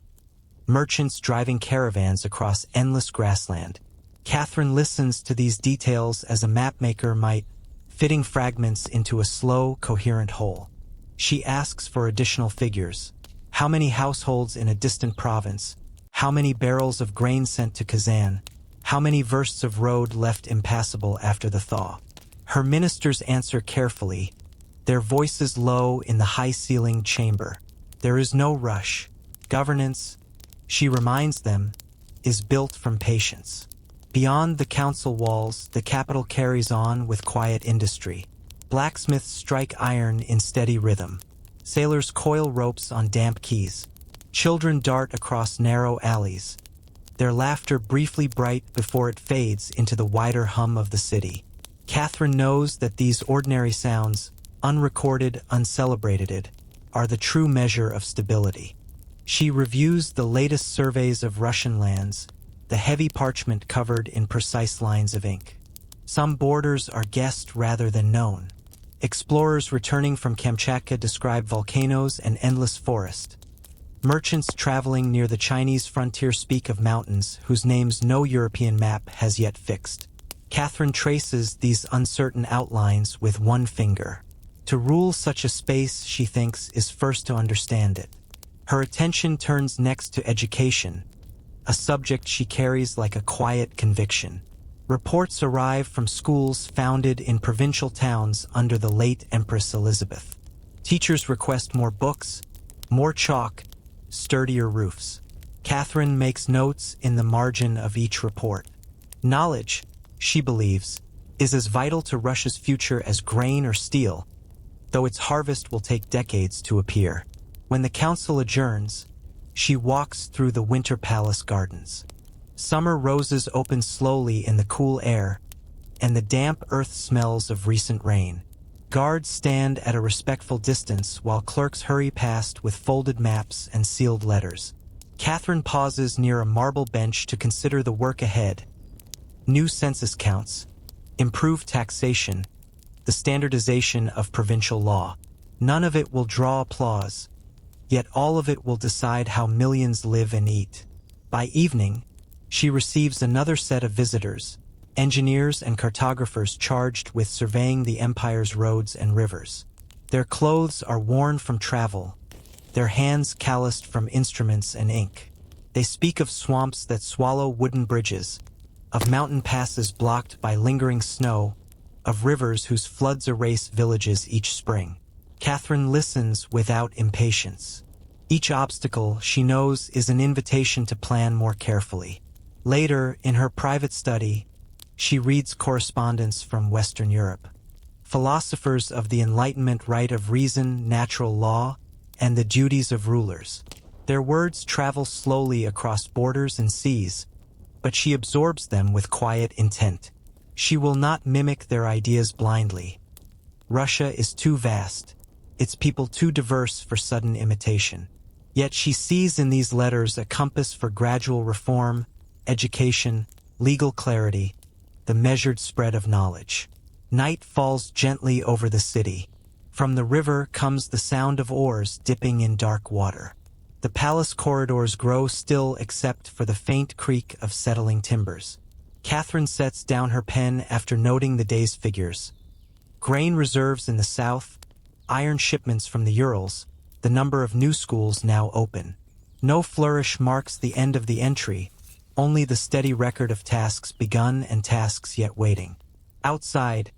merchants driving caravans across endless grassland. Catherine listens to these details as a mapmaker might, fitting fragments into a slow, coherent whole. She asks for additional figures. How many households in a distant province? How many barrels of grain sent to Kazan? How many versts of road left impassable after the thaw? Her ministers answer carefully, their voices low in the high-ceilinged chamber. There is no rush. Governance, she reminds them, is built from patience. Beyond the council walls, the capital carries on with quiet industry. Blacksmiths strike iron in steady rhythm. Sailors coil ropes on damp quays. Children dart across narrow alleys, their laughter briefly bright before it fades into the wider hum of the city. Catherine knows that these ordinary sounds, unrecorded, uncelebrated, are the true measure of stability. She reviews the latest surveys of Russian lands, the heavy parchment covered in precise lines of ink. Some borders are guessed rather than known. Explorers returning from Kamchatka describe volcanoes and endless forest. Merchants traveling near the Chinese frontier speak of mountains whose names no European map has yet fixed. Catherine traces these uncertain outlines with one finger. To rule such a space, she thinks, is first to understand it. Her attention turns next to education, a subject she carries like a quiet conviction. Reports arrive from schools founded in provincial towns under the late Empress Elizabeth. Teachers request more books, more chalk, sturdier roofs. Catherine makes notes in the margin of each report. Knowledge, she believes, is as vital to Russia's future as grain or steel, though its harvest will take decades to appear. When the council adjourns, she walks through the Winter Palace gardens. Summer roses open slowly in the cool air, and the damp earth smells of recent rain. Guards stand at a respectful distance while clerks hurry past with folded maps and sealed letters. Catherine pauses near a marble bench to consider the work ahead. New census counts, improved taxation, the standardization of provincial law. None of it will draw applause, yet all of it will decide how millions live and eat. By evening, she receives another set of visitors, engineers and cartographers charged with surveying the empire's roads and rivers. Their clothes are worn from travel, their hands calloused from instruments and ink. They speak of swamps that swallow wooden bridges, of mountain passes blocked by lingering snow, of rivers whose floods erase villages each spring. Catherine listens without impatience. Each obstacle, she knows, is an invitation to plan more carefully. Later, in her private study, she reads correspondence from Western Europe. Philosophers of the Enlightenment write of reason, natural law, and the duties of rulers. Their words travel slowly across borders and seas, but she absorbs them with quiet intent. She will not mimic their ideas blindly. Russia is too vast, its people too diverse for sudden imitation. Yet she sees in these letters a compass for gradual reform, education, legal clarity, the measured spread of knowledge. Night falls gently over the city. From the river comes the sound of oars dipping in dark water. The palace corridors grow still except for the faint creak of settling timbers. Catherine sets down her pen after noting the day's figures. Grain reserves in the south, iron shipments from the Urals, the number of new schools now open. No flourish marks the end of the entry, only the steady record of tasks begun and tasks yet waiting. Outside,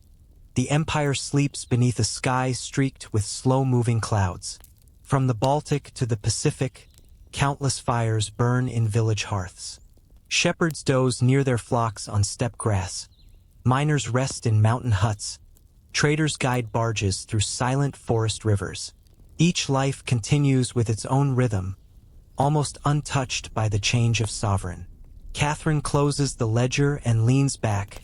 the empire sleeps beneath a sky streaked with slow-moving clouds. From the Baltic to the Pacific, countless fires burn in village hearths. Shepherds doze near their flocks on steppe grass. Miners rest in mountain huts. Traders guide barges through silent forest rivers. Each life continues with its own rhythm, almost untouched by the change of sovereign. Catherine closes the ledger and leans back,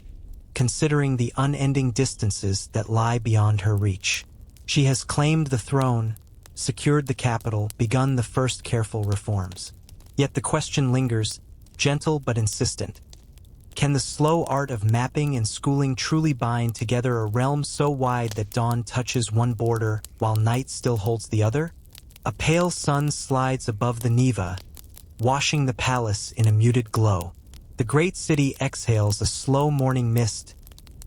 considering the unending distances that lie beyond her reach. She has claimed the throne, secured the capital, begun the first careful reforms. Yet the question lingers, gentle but insistent. Can the slow art of mapping and schooling truly bind together a realm so wide that dawn touches one border while night still holds the other? A pale sun slides above the Neva, washing the palace in a muted glow. The great city exhales a slow morning mist,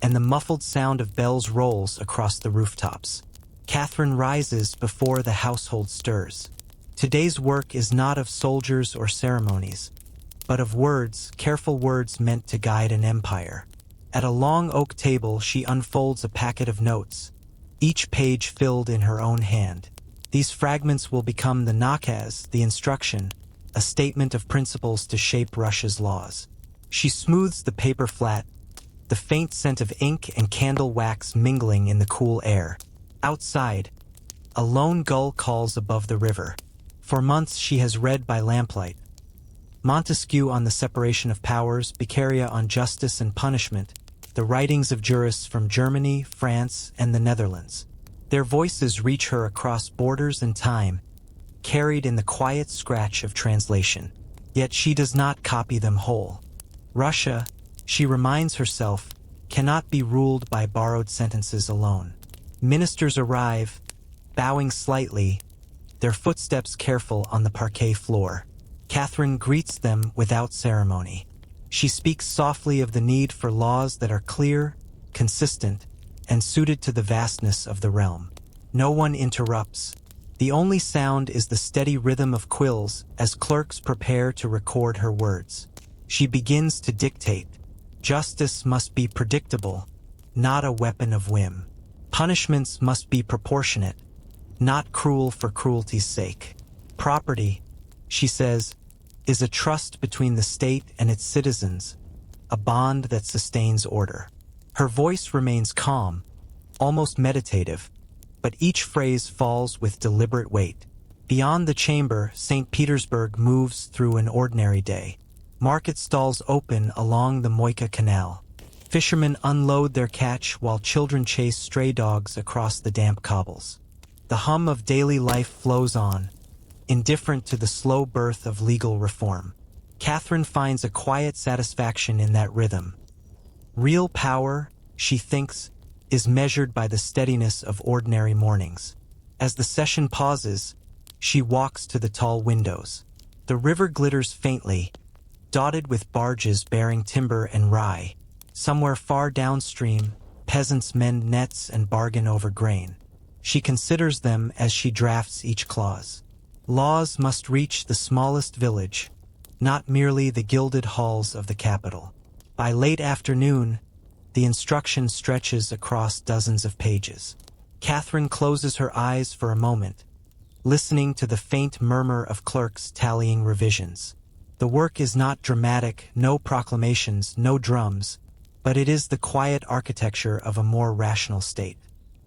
and the muffled sound of bells rolls across the rooftops. Catherine rises before the household stirs. Today's work is not of soldiers or ceremonies, but of words, careful words meant to guide an empire. At a long oak table, she unfolds a packet of notes, each page filled in her own hand. These fragments will become the nakaz, the instruction, a statement of principles to shape Russia's laws. She smooths the paper flat, the faint scent of ink and candle wax mingling in the cool air. Outside, a lone gull calls above the river. For months she has read by lamplight. Montesquieu on the separation of powers, Beccaria on justice and punishment, the writings of jurists from Germany, France, and the Netherlands. Their voices reach her across borders and time, carried in the quiet scratch of translation. Yet she does not copy them whole. Russia, she reminds herself, cannot be ruled by borrowed sentences alone. Ministers arrive, bowing slightly, their footsteps careful on the parquet floor. Catherine greets them without ceremony. She speaks softly of the need for laws that are clear, consistent, and suited to the vastness of the realm. No one interrupts. The only sound is the steady rhythm of quills as clerks prepare to record her words. She begins to dictate. Justice must be predictable, not a weapon of whim. Punishments must be proportionate, not cruel for cruelty's sake. Property, she says, is a trust between the state and its citizens, a bond that sustains order. Her voice remains calm, almost meditative, but each phrase falls with deliberate weight. Beyond the chamber, St. Petersburg moves through an ordinary day. Market stalls open along the Moika Canal. Fishermen unload their catch while children chase stray dogs across the damp cobbles. The hum of daily life flows on, indifferent to the slow birth of legal reform. Catherine finds a quiet satisfaction in that rhythm. Real power, she thinks, is measured by the steadiness of ordinary mornings. As the session pauses, she walks to the tall windows. The river glitters faintly, dotted with barges bearing timber and rye. Somewhere far downstream, peasants mend nets and bargain over grain. She considers them as she drafts each clause. Laws must reach the smallest village, not merely the gilded halls of the capital. By late afternoon, the instruction stretches across dozens of pages. Catherine closes her eyes for a moment, listening to the faint murmur of clerks tallying revisions. The work is not dramatic, no proclamations, no drums, but it is the quiet architecture of a more rational state.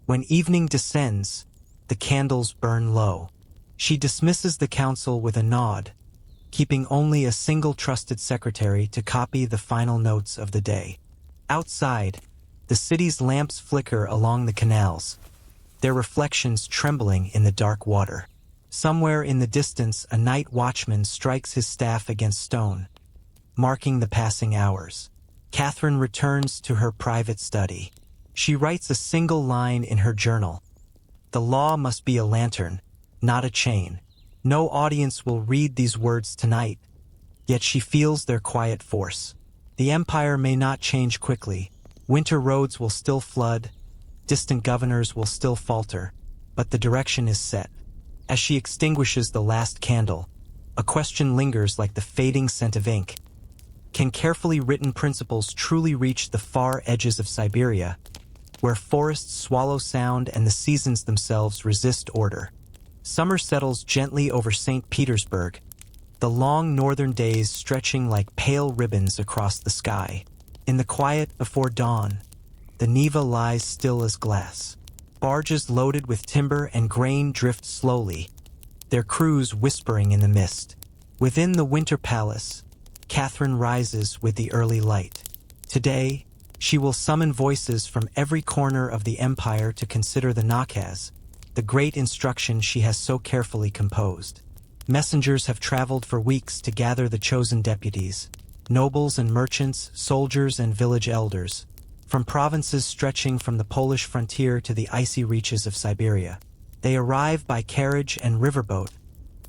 When evening descends, the candles burn low. She dismisses the council with a nod, keeping only a single trusted secretary to copy the final notes of the day. Outside, the city's lamps flicker along the canals, their reflections trembling in the dark water. Somewhere in the distance, a night watchman strikes his staff against stone, marking the passing hours. Catherine returns to her private study. She writes a single line in her journal. The law must be a lantern, not a chain. No audience will read these words tonight, yet she feels their quiet force. The empire may not change quickly. Winter roads will still flood, distant governors will still falter, but the direction is set. As she extinguishes the last candle, a question lingers like the fading scent of ink. Can carefully written principles truly reach the far edges of Siberia, where forests swallow sound and the seasons themselves resist order? Summer settles gently over St. Petersburg, the long northern days stretching like pale ribbons across the sky. In the quiet before dawn, the Neva lies still as glass. Barges loaded with timber and grain drift slowly, their crews whispering in the mist. Within the winter palace, Catherine rises with the early light. Today, she will summon voices from every corner of the empire to consider the nakaz, the great instruction she has so carefully composed. Messengers have traveled for weeks to gather the chosen deputies, nobles and merchants, soldiers and village elders, from provinces stretching from the Polish frontier to the icy reaches of Siberia. They arrive by carriage and riverboat,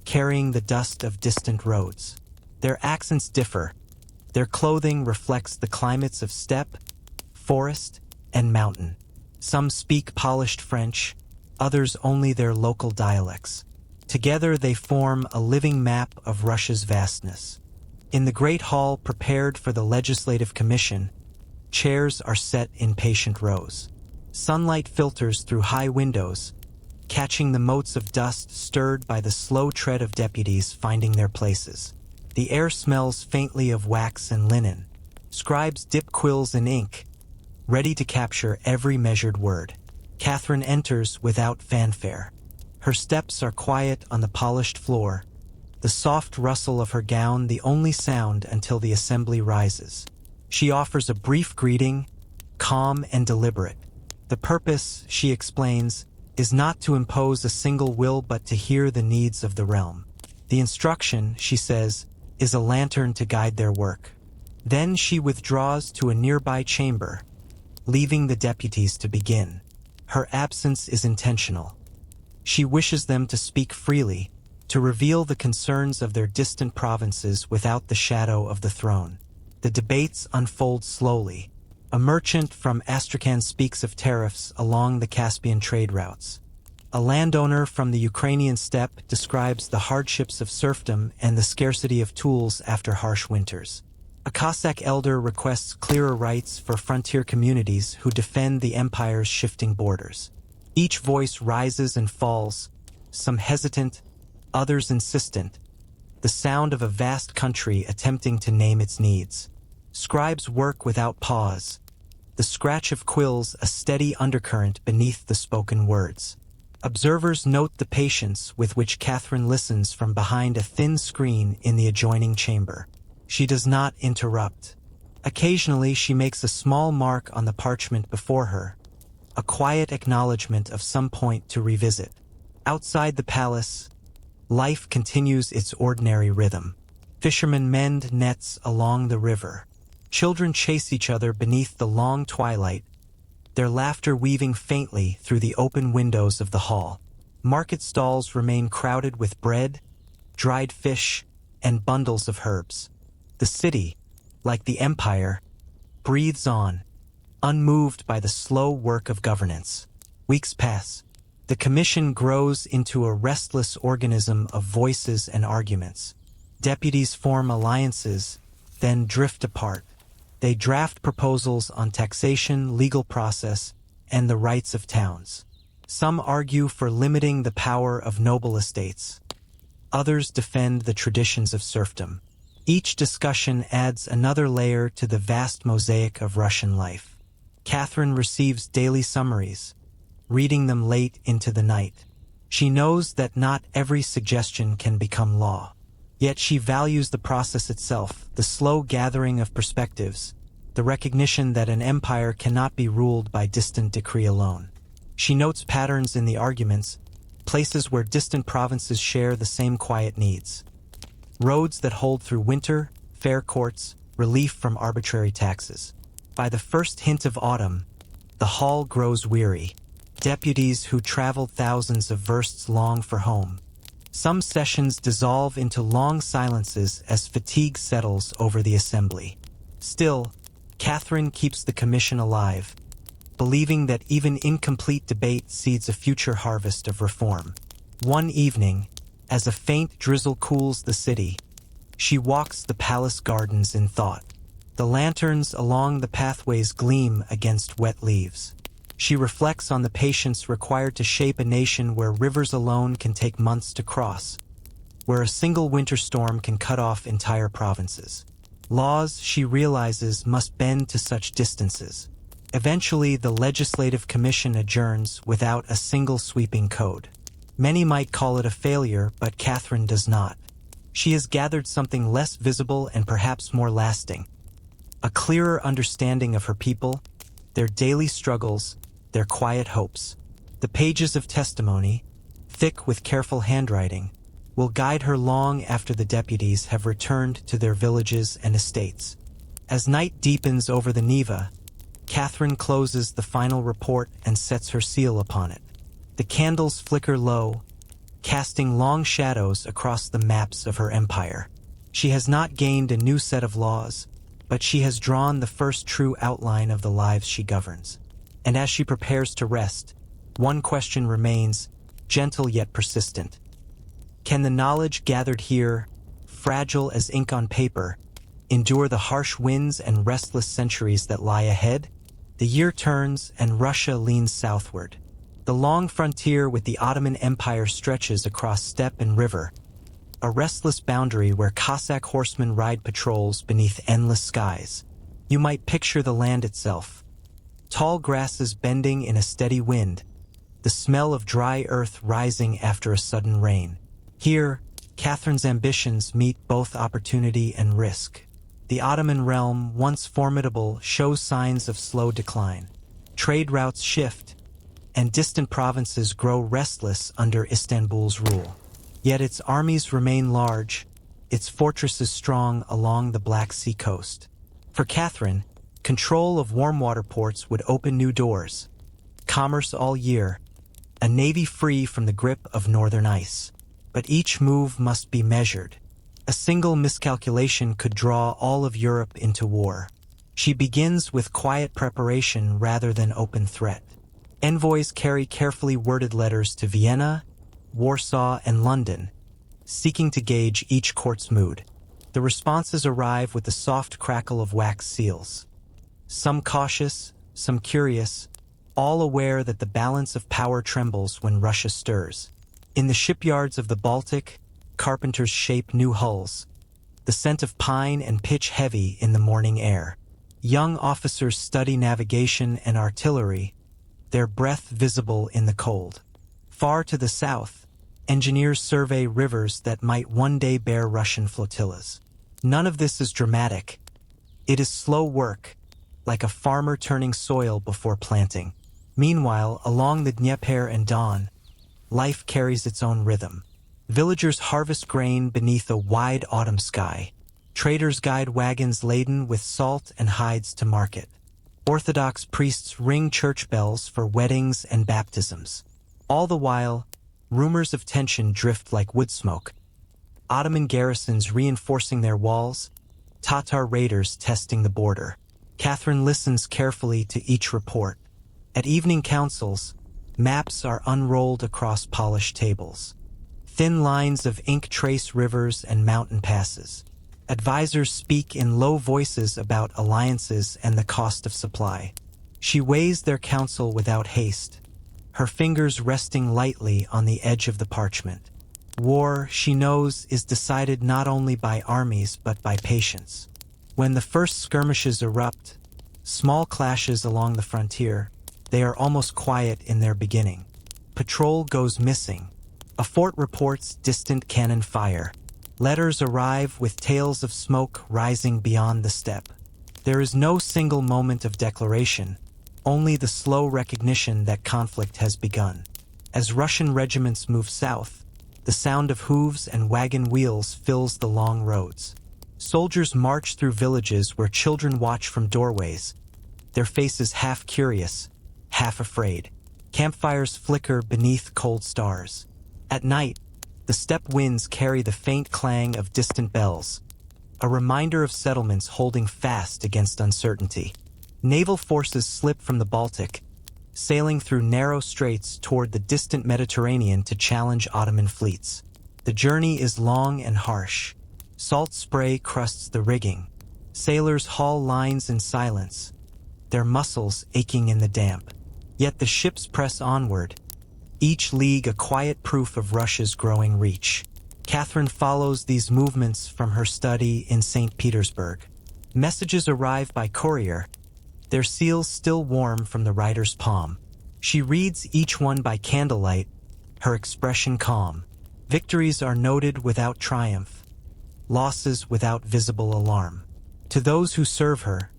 carrying the dust of distant roads. Their accents differ. Their clothing reflects the climates of steppe, forest, and mountain. Some speak polished French, others only their local dialects. Together they form a living map of Russia's vastness. In the great hall prepared for the Legislative Commission, chairs are set in patient rows. Sunlight filters through high windows, catching the motes of dust stirred by the slow tread of deputies finding their places. The air smells faintly of wax and linen. Scribes dip quills in ink, ready to capture every measured word. Catherine enters without fanfare. Her steps are quiet on the polished floor, the soft rustle of her gown the only sound until the assembly rises. She offers a brief greeting, calm and deliberate. The purpose, she explains, is not to impose a single will but to hear the needs of the realm. The instruction, she says, is a lantern to guide their work. Then she withdraws to a nearby chamber, leaving the deputies to begin. Her absence is intentional. She wishes them to speak freely, to reveal the concerns of their distant provinces without the shadow of the throne. The debates unfold slowly. A merchant from Astrakhan speaks of tariffs along the Caspian trade routes. A landowner from the Ukrainian steppe describes the hardships of serfdom and the scarcity of tools after harsh winters. A Cossack elder requests clearer rights for frontier communities who defend the empire's shifting borders. Each voice rises and falls, some hesitant, others insistent, the sound of a vast country attempting to name its needs. Scribes work without pause, the scratch of quills a steady undercurrent beneath the spoken words. Observers note the patience with which Catherine listens from behind a thin screen in the adjoining chamber. She does not interrupt. Occasionally she makes a small mark on the parchment before her, a quiet acknowledgement of some point to revisit. Outside the palace, life continues its ordinary rhythm. Fishermen mend nets along the river. Children chase each other beneath the long twilight, their laughter weaving faintly through the open windows of the hall. Market stalls remain crowded with bread, dried fish, and bundles of herbs. The city, like the empire, breathes on, unmoved by the slow work of governance. Weeks pass. The commission grows into a restless organism of voices and arguments. Deputies form alliances, then drift apart. They draft proposals on taxation, legal process, and the rights of towns. Some argue for limiting the power of noble estates. Others defend the traditions of serfdom. Each discussion adds another layer to the vast mosaic of Russian life. Catherine receives daily summaries, reading them late into the night. She knows that not every suggestion can become law. Yet she values the process itself, the slow gathering of perspectives, the recognition that an empire cannot be ruled by distant decree alone. She notes patterns in the arguments, places where distant provinces share the same quiet needs. Roads that hold through winter, fair courts, relief from arbitrary taxes. By the first hint of autumn, the hall grows weary. Deputies who traveled thousands of versts long for home. Some sessions dissolve into long silences as fatigue settles over the assembly. Still, Catherine keeps the commission alive, believing that even incomplete debate seeds a future harvest of reform. One evening, as a faint drizzle cools the city, she walks the palace gardens in thought. The lanterns along the pathways gleam against wet leaves. She reflects on the patience required to shape a nation where rivers alone can take months to cross, where a single winter storm can cut off entire provinces. Laws, she realizes, must bend to such distances. Eventually, the Legislative Commission adjourns without a single sweeping code. Many might call it a failure, but Catherine does not. She has gathered something less visible and perhaps more lasting. A clearer understanding of her people, their daily struggles, their quiet hopes. The pages of testimony, thick with careful handwriting, will guide her long after the deputies have returned to their villages and estates. As night deepens over the Neva, Catherine closes the final report and sets her seal upon it. The candles flicker low, casting long shadows across the maps of her empire. She has not gained a new set of laws, but she has drawn the first true outline of the lives she governs. And as she prepares to rest, one question remains, gentle yet persistent. Can the knowledge gathered here, fragile as ink on paper, endure the harsh winds and restless centuries that lie ahead? The year turns and Russia leans southward. The long frontier with the Ottoman Empire stretches across steppe and river, a restless boundary where Cossack horsemen ride patrols beneath endless skies. You might picture the land itself. Tall grasses bending in a steady wind, the smell of dry earth rising after a sudden rain. Here, Catherine's ambitions meet both opportunity and risk. The Ottoman realm, once formidable, shows signs of slow decline. Trade routes shift, and distant provinces grow restless under Istanbul's rule. Yet its armies remain large, its fortresses strong along the Black Sea coast. For Catherine, control of warm water ports would open new doors. Commerce all year, a navy free from the grip of northern ice. But each move must be measured. A single miscalculation could draw all of Europe into war. She begins with quiet preparation rather than open threat. Envoys carry carefully worded letters to Vienna, Warsaw, and London, seeking to gauge each court's mood. The responses arrive with the soft crackle of wax seals. Some cautious, some curious, all aware that the balance of power trembles when Russia stirs. In the shipyards of the Baltic, carpenters shape new hulls, the scent of pine and pitch heavy in the morning air. Young officers study navigation and artillery, their breath visible in the cold. Far to the south, engineers survey rivers that might one day bear Russian flotillas. None of this is dramatic. It is slow work, like a farmer turning soil before planting. Meanwhile, along the Dnieper and Don, life carries its own rhythm. Villagers harvest grain beneath a wide autumn sky. Traders guide wagons laden with salt and hides to market. Orthodox priests ring church bells for weddings and baptisms. All the while, rumors of tension drift like wood smoke. Ottoman garrisons reinforcing their walls, Tatar raiders testing the border. Catherine listens carefully to each report. At evening councils, maps are unrolled across polished tables. Thin lines of ink trace rivers and mountain passes. Advisors speak in low voices about alliances and the cost of supply. She weighs their counsel without haste, her fingers resting lightly on the edge of the parchment. War, she knows, is decided not only by armies but by patience. When the first skirmishes erupt, small clashes along the frontier, they are almost quiet in their beginning. Patrol goes missing. A fort reports distant cannon fire. Letters arrive with tales of smoke rising beyond the steppe. There is no single moment of declaration, only the slow recognition that conflict has begun. As Russian regiments move south, the sound of hooves and wagon wheels fills the long roads. Soldiers march through villages where children watch from doorways, their faces half curious, half afraid. Campfires flicker beneath cold stars. At night, the steppe winds carry the faint clang of distant bells, a reminder of settlements holding fast against uncertainty. Naval forces slip from the Baltic, sailing through narrow straits toward the distant Mediterranean to challenge Ottoman fleets. The journey is long and harsh. Salt spray crusts the rigging. Sailors haul lines in silence, their muscles aching in the damp. Yet the ships press onward, each league a quiet proof of Russia's growing reach. Catherine follows these movements from her study in St. Petersburg. Messages arrive by courier, their seals still warm from the writer's palm. She reads each one by candlelight, her expression calm. Victories are noted without triumph, losses without visible alarm. To those who serve her,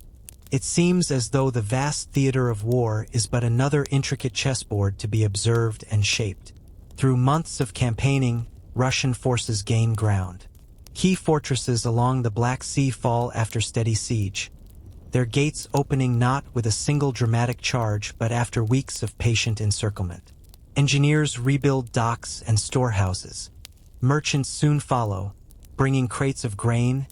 it seems as though the vast theater of war is but another intricate chessboard to be observed and shaped. Through months of campaigning, Russian forces gain ground. Key fortresses along the Black Sea fall after steady siege, their gates opening not with a single dramatic charge but after weeks of patient encirclement. Engineers rebuild docks and storehouses. Merchants soon follow, bringing crates of grain,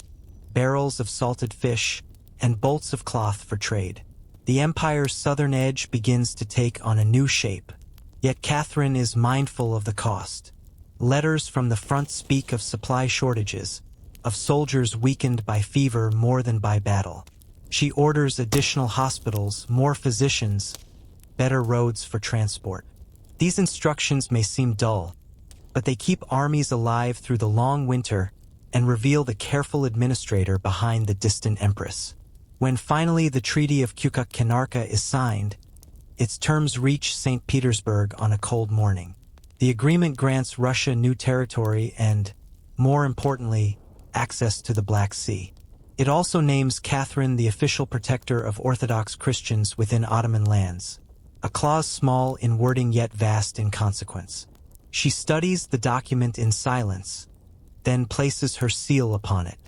barrels of salted fish, and bolts of cloth for trade. The empire's southern edge begins to take on a new shape, yet Catherine is mindful of the cost. Letters from the front speak of supply shortages, of soldiers weakened by fever more than by battle. She orders additional hospitals, more physicians, better roads for transport. These instructions may seem dull, but they keep armies alive through the long winter and reveal the careful administrator behind the distant Empress. When finally the Treaty of Kukukanarka is signed, its terms reach St. Petersburg on a cold morning. The agreement grants Russia new territory and, more importantly, access to the Black Sea. It also names Catherine the official protector of Orthodox Christians within Ottoman lands, a clause small in wording yet vast in consequence. She studies the document in silence, then places her seal upon it.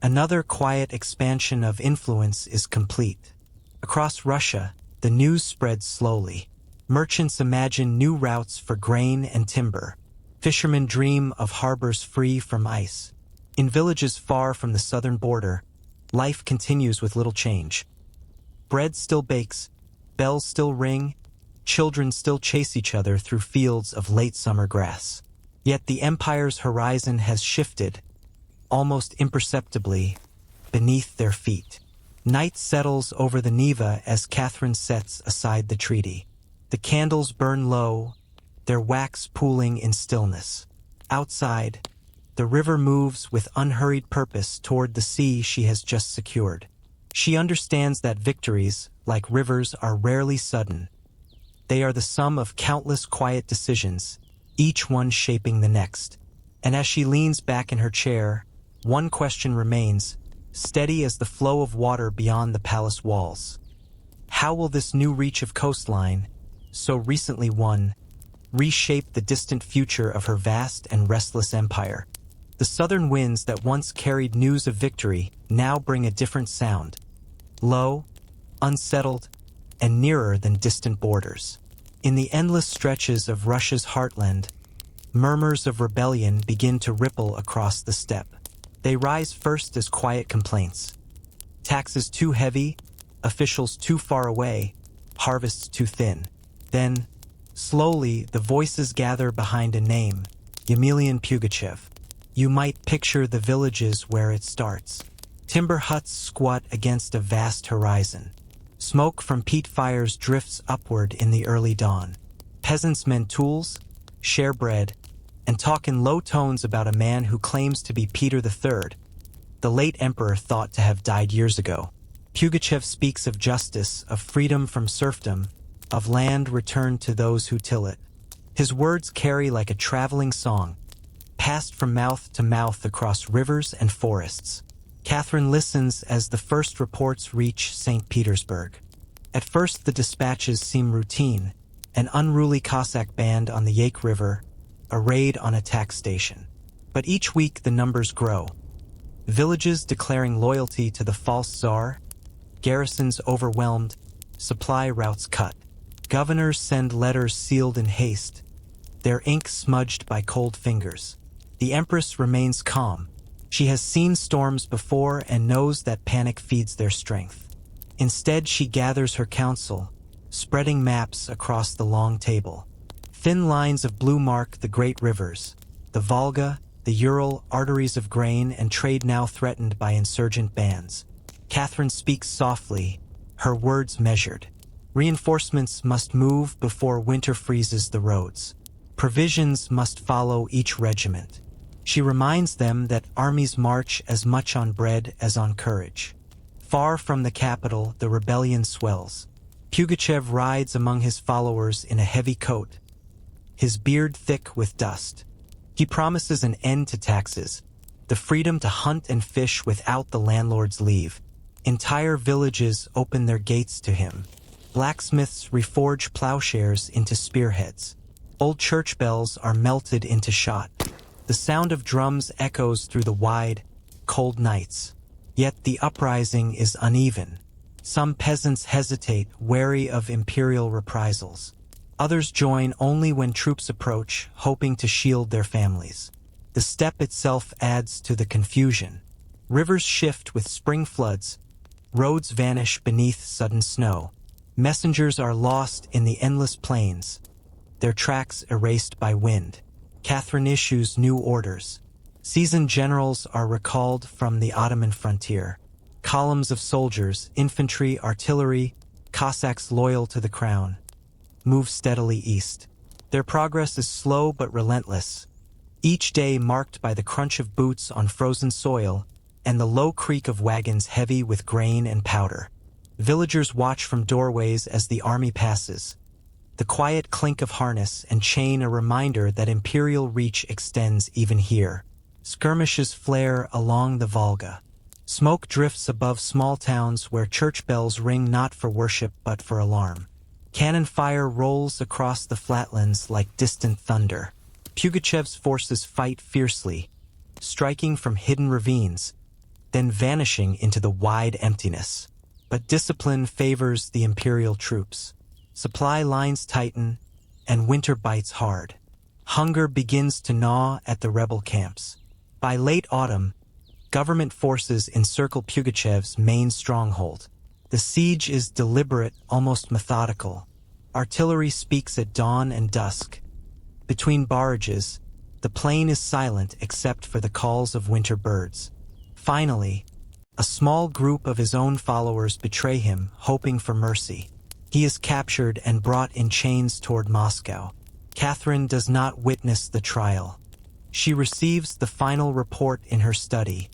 Another quiet expansion of influence is complete. Across Russia, the news spreads slowly. Merchants imagine new routes for grain and timber. Fishermen dream of harbors free from ice. In villages far from the southern border, life continues with little change. Bread still bakes, bells still ring, children still chase each other through fields of late summer grass. Yet the empire's horizon has shifted, almost imperceptibly, beneath their feet. Night settles over the Neva as Catherine sets aside the treaty. The candles burn low, their wax pooling in stillness. Outside, The river moves with unhurried purpose toward the sea she has just secured. She understands that victories, like rivers, are rarely sudden. They are the sum of countless quiet decisions, each one shaping the next. And as she leans back in her chair, one question remains, steady as the flow of water beyond the palace walls. How will this new reach of coastline, so recently won, reshape the distant future of her vast and restless empire? The southern winds that once carried news of victory now bring a different sound. Low, unsettled, and nearer than distant borders. In the endless stretches of Russia's heartland, murmurs of rebellion begin to ripple across the steppe. They rise first as quiet complaints. Taxes too heavy, officials too far away, harvests too thin. Then, slowly, the voices gather behind a name, Yemelian Pugachev. You might picture the villages where it starts. Timber huts squat against a vast horizon. Smoke from peat fires drifts upward in the early dawn. Peasants mend tools, share bread, and talk in low tones about a man who claims to be Peter III, the late emperor thought to have died years ago. Pugachev speaks of justice, of freedom from serfdom, of land returned to those who till it. His words carry like a traveling song, passed from mouth to mouth across rivers and forests. Catherine listens as the first reports reach St. Petersburg. At first the dispatches seem routine, an unruly Cossack band on the Yake River, a raid on a tax station. But each week the numbers grow. Villages declaring loyalty to the false czar, garrisons overwhelmed, supply routes cut. Governors send letters sealed in haste, their ink smudged by cold fingers. The Empress remains calm. She has seen storms before and knows that panic feeds their strength. Instead, she gathers her council, spreading maps across the long table. Thin lines of blue mark the great rivers, the Volga, the Ural, arteries of grain and trade now threatened by insurgent bands. Catherine speaks softly, her words measured. Reinforcements must move before winter freezes the roads. Provisions must follow each regiment. She reminds them that armies march as much on bread as on courage. Far from the capital, the rebellion swells. Pugachev rides among his followers in a heavy coat, his beard thick with dust. He promises an end to taxes, the freedom to hunt and fish without the landlord's leave. Entire villages open their gates to him. Blacksmiths reforge plowshares into spearheads. Old church bells are melted into shot. The sound of drums echoes through the wide, cold nights. Yet the uprising is uneven. Some peasants hesitate, wary of imperial reprisals. Others join only when troops approach, hoping to shield their families. The steppe itself adds to the confusion. Rivers shift with spring floods. Roads vanish beneath sudden snow. Messengers are lost in the endless plains, their tracks erased by wind. Catherine issues new orders. Seasoned generals are recalled from the Ottoman frontier. Columns of soldiers, infantry, artillery, Cossacks loyal to the crown, move steadily east. Their progress is slow but relentless, each day marked by the crunch of boots on frozen soil and the low creak of wagons heavy with grain and powder. Villagers watch from doorways as the army passes. The quiet clink of harness and chain a reminder that imperial reach extends even here. Skirmishes flare along the Volga. Smoke drifts above small towns where church bells ring not for worship but for alarm. Cannon fire rolls across the flatlands like distant thunder. Pugachev's forces fight fiercely, striking from hidden ravines, then vanishing into the wide emptiness. But discipline favors the imperial troops. Supply lines tighten, and winter bites hard. Hunger begins to gnaw at the rebel camps. By late autumn, government forces encircle Pugachev's main stronghold. The siege is deliberate, almost methodical. Artillery speaks at dawn and dusk. Between barrages, the plain is silent except for the calls of winter birds. Finally, a small group of his own followers betray him, hoping for mercy. He is captured and brought in chains toward Moscow. Catherine does not witness the trial. She receives the final report in her study,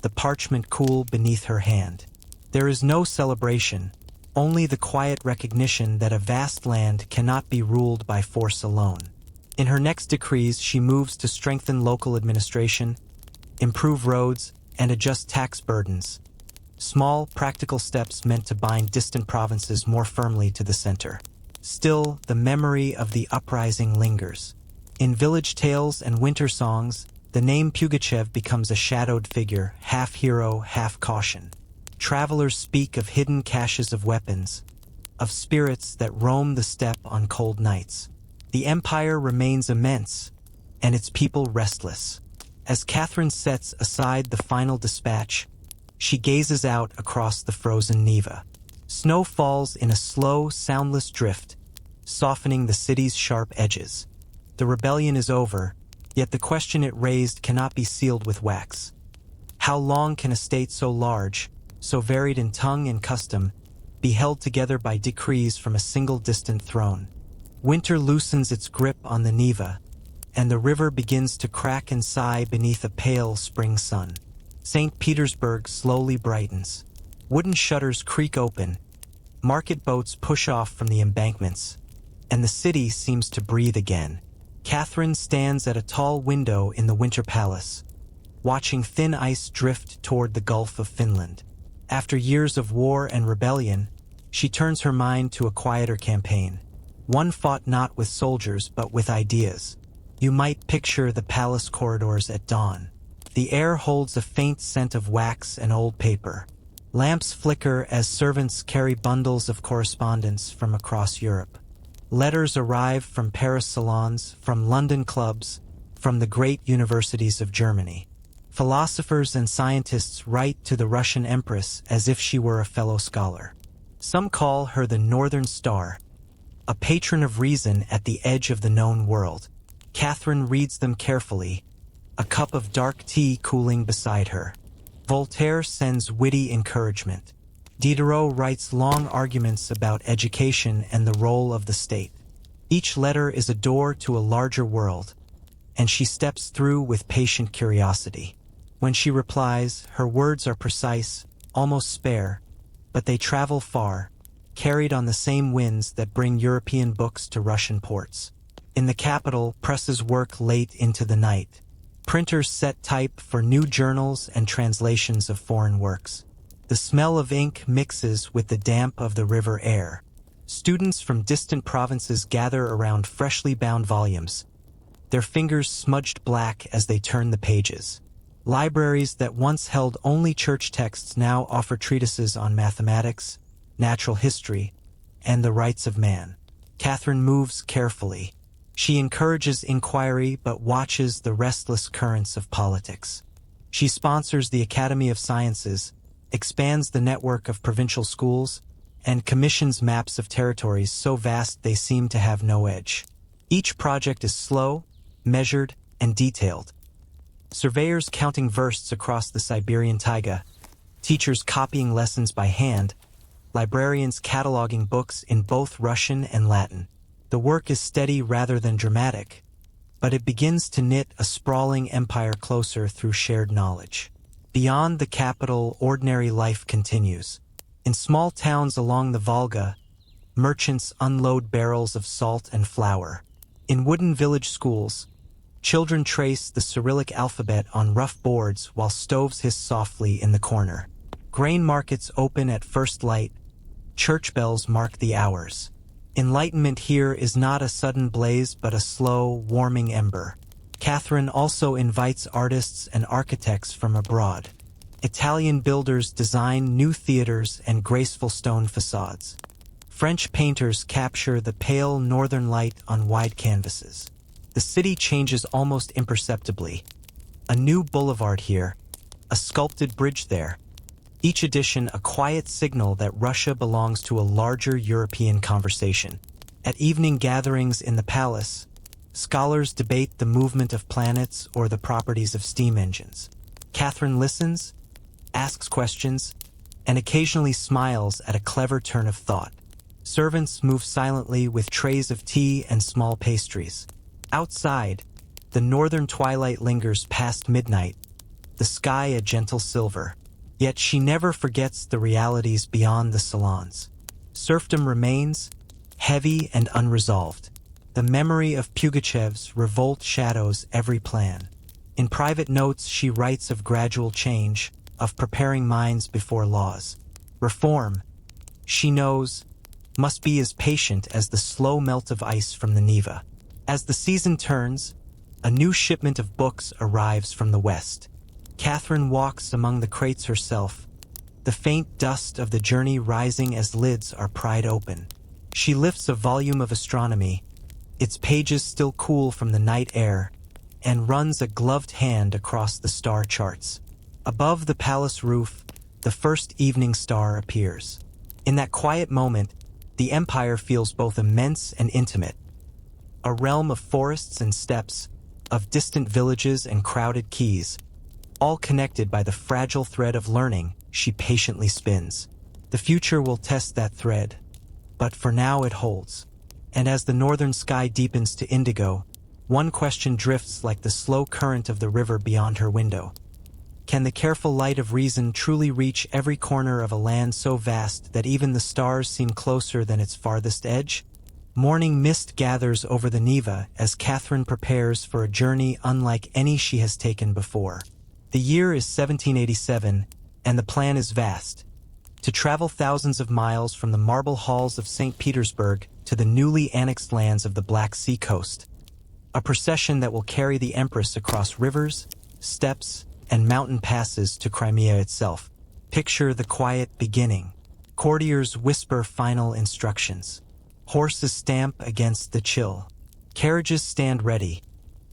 the parchment cool beneath her hand. There is no celebration, only the quiet recognition that a vast land cannot be ruled by force alone. In her next decrees, she moves to strengthen local administration, improve roads, and adjust tax burdens. Small, practical steps meant to bind distant provinces more firmly to the center. Still, the memory of the uprising lingers. In village tales and winter songs, the name Pugachev becomes a shadowed figure, half hero, half caution. Travelers speak of hidden caches of weapons, of spirits that roam the steppe on cold nights. The empire remains immense, and its people restless. As Catherine sets aside the final dispatch, she gazes out across the frozen Neva. Snow falls in a slow, soundless drift, softening the city's sharp edges. The rebellion is over, yet the question it raised cannot be sealed with wax. How long can a state so large, so varied in tongue and custom, be held together by decrees from a single distant throne? Winter loosens its grip on the Neva, and the river begins to crack and sigh beneath a pale spring sun. St. Petersburg slowly brightens. Wooden shutters creak open, market boats push off from the embankments, and the city seems to breathe again. Catherine stands at a tall window in the Winter Palace, watching thin ice drift toward the Gulf of Finland. After years of war and rebellion, she turns her mind to a quieter campaign. One fought not with soldiers but with ideas. You might picture the palace corridors at dawn. The air holds a faint scent of wax and old paper. Lamps flicker as servants carry bundles of correspondence from across Europe. Letters arrive from Paris salons, from London clubs, from the great universities of Germany. Philosophers and scientists write to the Russian Empress as if she were a fellow scholar. Some call her the Northern Star, a patron of reason at the edge of the known world. Catherine reads them carefully, a cup of dark tea cooling beside her. Voltaire sends witty encouragement. Diderot writes long arguments about education and the role of the state. Each letter is a door to a larger world, and she steps through with patient curiosity. When she replies, her words are precise, almost spare, but they travel far, carried on the same winds that bring European books to Russian ports. In the capital, presses work late into the night. Printers set type for new journals and translations of foreign works. The smell of ink mixes with the damp of the river air. Students from distant provinces gather around freshly bound volumes, their fingers smudged black as they turn the pages. Libraries that once held only church texts now offer treatises on mathematics, natural history, and the rights of man. Catherine moves carefully. She encourages inquiry but watches the restless currents of politics. She sponsors the Academy of Sciences, expands the network of provincial schools, and commissions maps of territories so vast they seem to have no edge. Each project is slow, measured, and detailed. Surveyors counting versts across the Siberian taiga, teachers copying lessons by hand, librarians cataloging books in both Russian and Latin. The work is steady rather than dramatic, but it begins to knit a sprawling empire closer through shared knowledge. Beyond the capital, ordinary life continues. In small towns along the Volga, merchants unload barrels of salt and flour. In wooden village schools, children trace the Cyrillic alphabet on rough boards while stoves hiss softly in the corner. Grain markets open at first light. Church bells mark the hours. Enlightenment here is not a sudden blaze but a slow, warming ember. Catherine also invites artists and architects from abroad. Italian builders design new theaters and graceful stone facades. French painters capture the pale northern light on wide canvases. The city changes almost imperceptibly. A new boulevard here, a sculpted bridge there. Each edition a quiet signal that Russia belongs to a larger European conversation. At evening gatherings in the palace, scholars debate the movement of planets or the properties of steam engines. Catherine listens, asks questions, and occasionally smiles at a clever turn of thought. Servants move silently with trays of tea and small pastries. Outside, The northern twilight lingers past midnight, the sky a gentle silver. Yet she never forgets the realities beyond the salons. Serfdom remains, heavy and unresolved. The memory of Pugachev's revolt shadows every plan. In private notes she writes of gradual change, of preparing minds before laws. Reform, she knows, must be as patient as the slow melt of ice from the Neva. As the season turns, a new shipment of books arrives from the west. Catherine walks among the crates herself, the faint dust of the journey rising as lids are pried open. She lifts a volume of astronomy, its pages still cool from the night air, and runs a gloved hand across the star charts. Above the palace roof, the first evening star appears. In that quiet moment, the empire feels both immense and intimate. A realm of forests and steppes, of distant villages and crowded quays, all connected by the fragile thread of learning she patiently spins. The future will test that thread, but for now it holds. And as the northern sky deepens to indigo, one question drifts like the slow current of the river beyond her window. Can the careful light of reason truly reach every corner of a land so vast that even the stars seem closer than its farthest edge? Morning mist gathers over the Neva as Catherine prepares for a journey unlike any she has taken before. The year is 1787, and the plan is vast. To travel thousands of miles from the marble halls of St. Petersburg to the newly annexed lands of the Black Sea coast. A procession that will carry the Empress across rivers, steppes, and mountain passes to Crimea itself. Picture the quiet beginning. Courtiers whisper final instructions. Horses stamp against the chill. Carriages stand ready,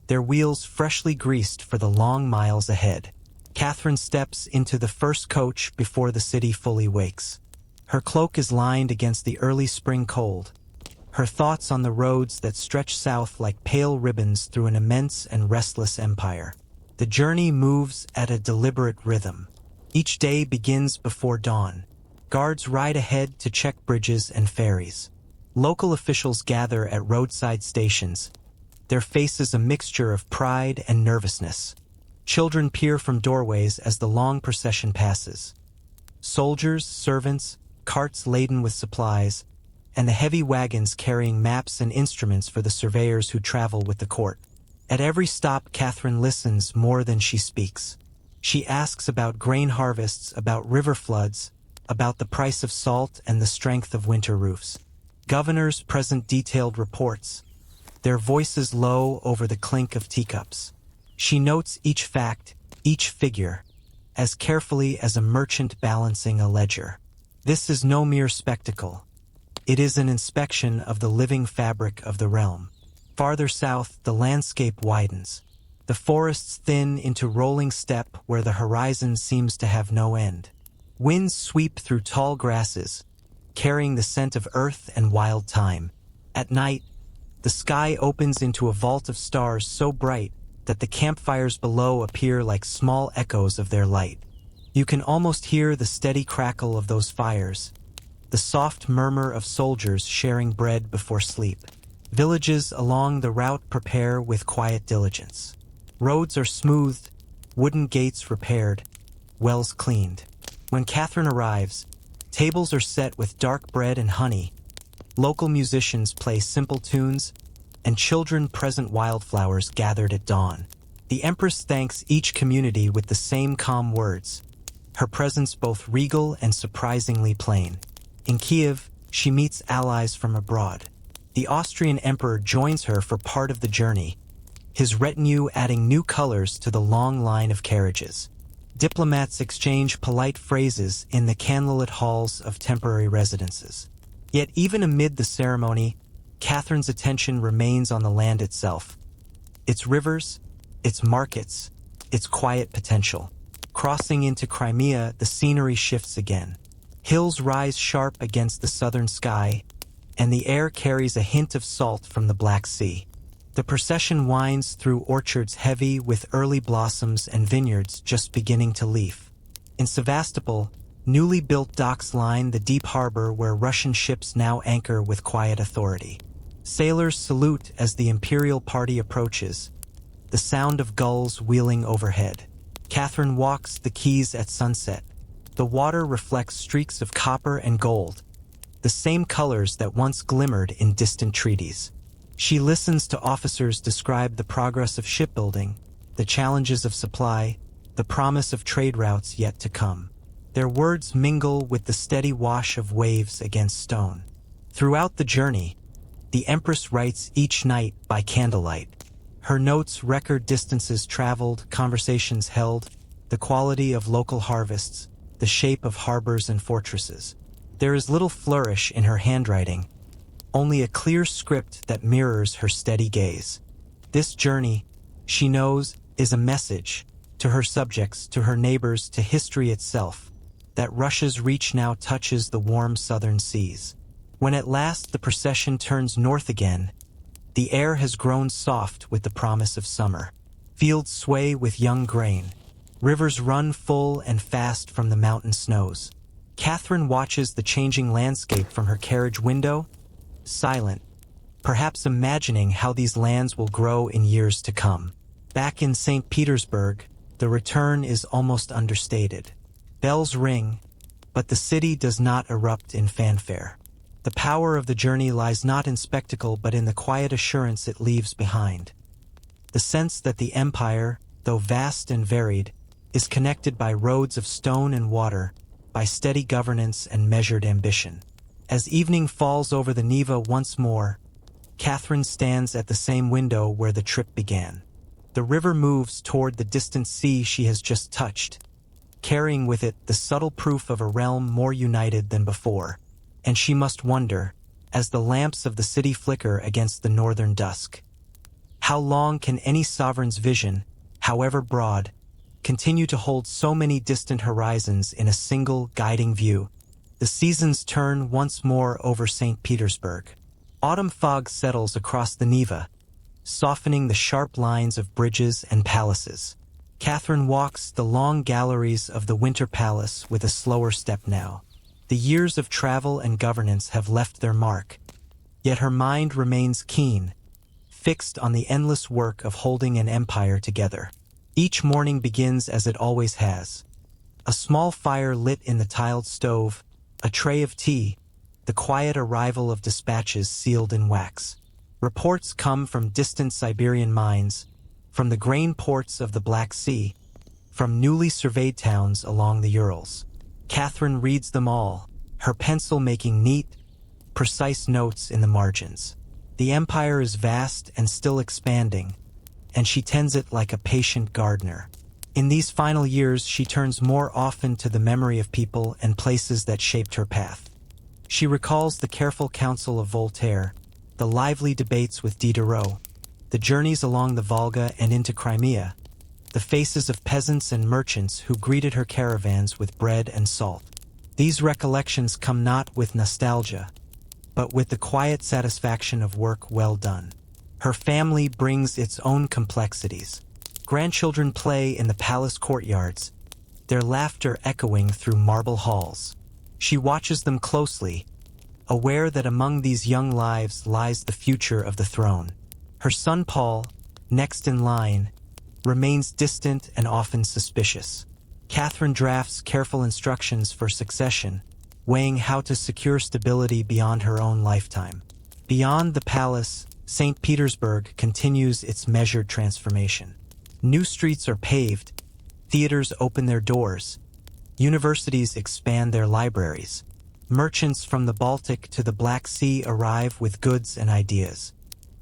their wheels freshly greased for the long miles ahead. Catherine steps into the first coach before the city fully wakes. Her cloak is lined against the early spring cold, her thoughts on the roads that stretch south like pale ribbons through an immense and restless empire. The journey moves at a deliberate rhythm. Each day begins before dawn. Guards ride ahead to check bridges and ferries. Local officials gather at roadside stations, their faces a mixture of pride and nervousness. Children peer from doorways as the long procession passes. Soldiers, servants, carts laden with supplies, and the heavy wagons carrying maps and instruments for the surveyors who travel with the court. At every stop, Catherine listens more than she speaks. She asks about grain harvests, about river floods, about the price of salt and the strength of winter roofs. Governors present detailed reports, their voices low over the clink of teacups. She notes each fact, each figure, as carefully as a merchant balancing a ledger. This is no mere spectacle. It is an inspection of the living fabric of the realm. Farther south, the landscape widens. The forests thin into rolling steppe where the horizon seems to have no end. Winds sweep through tall grasses, carrying the scent of earth and wild thyme. At night, the sky opens into a vault of stars so bright that the campfires below appear like small echoes of their light. You can almost hear the steady crackle of those fires, the soft murmur of soldiers sharing bread before sleep. Villages along the route prepare with quiet diligence. Roads are smoothed, wooden gates repaired, wells cleaned. When Catherine arrives, tables are set with dark bread and honey. Local musicians play simple tunes, and children present wildflowers gathered at dawn. The Empress thanks each community with the same calm words, her presence both regal and surprisingly plain. In Kiev, she meets allies from abroad. The Austrian emperor joins her for part of the journey, his retinue adding new colors to the long line of carriages. Diplomats exchange polite phrases in the candlelit halls of temporary residences. Yet even amid the ceremony, Catherine's attention remains on the land itself. Its rivers, its markets, its quiet potential. Crossing into Crimea, the scenery shifts again. Hills rise sharp against the southern sky, and the air carries a hint of salt from the Black Sea. The procession winds through orchards heavy with early blossoms and vineyards just beginning to leaf. In Sevastopol, newly built docks line the deep harbor where Russian ships now anchor with quiet authority. Sailors salute as the imperial party approaches, the sound of gulls wheeling overhead. Catherine walks the quays at sunset. The water reflects streaks of copper and gold, the same colors that once glimmered in distant treaties. She listens to officers describe the progress of shipbuilding, the challenges of supply, the promise of trade routes yet to come. Their words mingle with the steady wash of waves against stone. Throughout the journey, the Empress writes each night by candlelight. Her notes record distances traveled, conversations held, the quality of local harvests, the shape of harbors and fortresses. There is little flourish in her handwriting, only a clear script that mirrors her steady gaze. This journey, she knows, is a message to her subjects, to her neighbors, to history itself. That Russia's reach now touches the warm southern seas. When at last the procession turns north again, the air has grown soft with the promise of summer. Fields sway with young grain. Rivers run full and fast from the mountain snows. Catherine watches the changing landscape from her carriage window, silent, perhaps imagining how these lands will grow in years to come. Back in St. Petersburg, the return is almost understated. Bells ring, but the city does not erupt in fanfare. The power of the journey lies not in spectacle but in the quiet assurance it leaves behind. The sense that the empire, though vast and varied, is connected by roads of stone and water, by steady governance and measured ambition. As evening falls over the Neva once more, Catherine stands at the same window where the trip began. The river moves toward the distant sea she has just touched, carrying with it the subtle proof of a realm more united than before. And she must wonder, as the lamps of the city flicker against the northern dusk, how long can any sovereign's vision, however broad, continue to hold so many distant horizons in a single guiding view? The seasons turn once more over St. Petersburg. Autumn fog settles across the Neva, softening the sharp lines of bridges and palaces. Catherine walks the long galleries of the Winter Palace with a slower step now. The years of travel and governance have left their mark, yet her mind remains keen, fixed on the endless work of holding an empire together. Each morning begins as it always has. A small fire lit in the tiled stove, a tray of tea, the quiet arrival of dispatches sealed in wax. Reports come from distant Siberian mines, from the grain ports of the Black Sea, from newly surveyed towns along the Urals. Catherine reads them all, her pencil making neat, precise notes in the margins. The empire is vast and still expanding, and she tends it like a patient gardener. In these final years, she turns more often to the memory of people and places that shaped her path. She recalls the careful counsel of Voltaire, the lively debates with Diderot, the journeys along the Volga and into Crimea, the faces of peasants and merchants who greeted her caravans with bread and salt. These recollections come not with nostalgia, but with the quiet satisfaction of work well done. Her family brings its own complexities. Grandchildren play in the palace courtyards, their laughter echoing through marble halls. She watches them closely, aware that among these young lives lies the future of the throne. Her son Paul, next in line, remains distant and often suspicious. Catherine drafts careful instructions for succession, weighing how to secure stability beyond her own lifetime. Beyond the palace, St. Petersburg continues its measured transformation. New streets are paved, theaters open their doors, universities expand their libraries. Merchants from the Baltic to the Black Sea arrive with goods and ideas.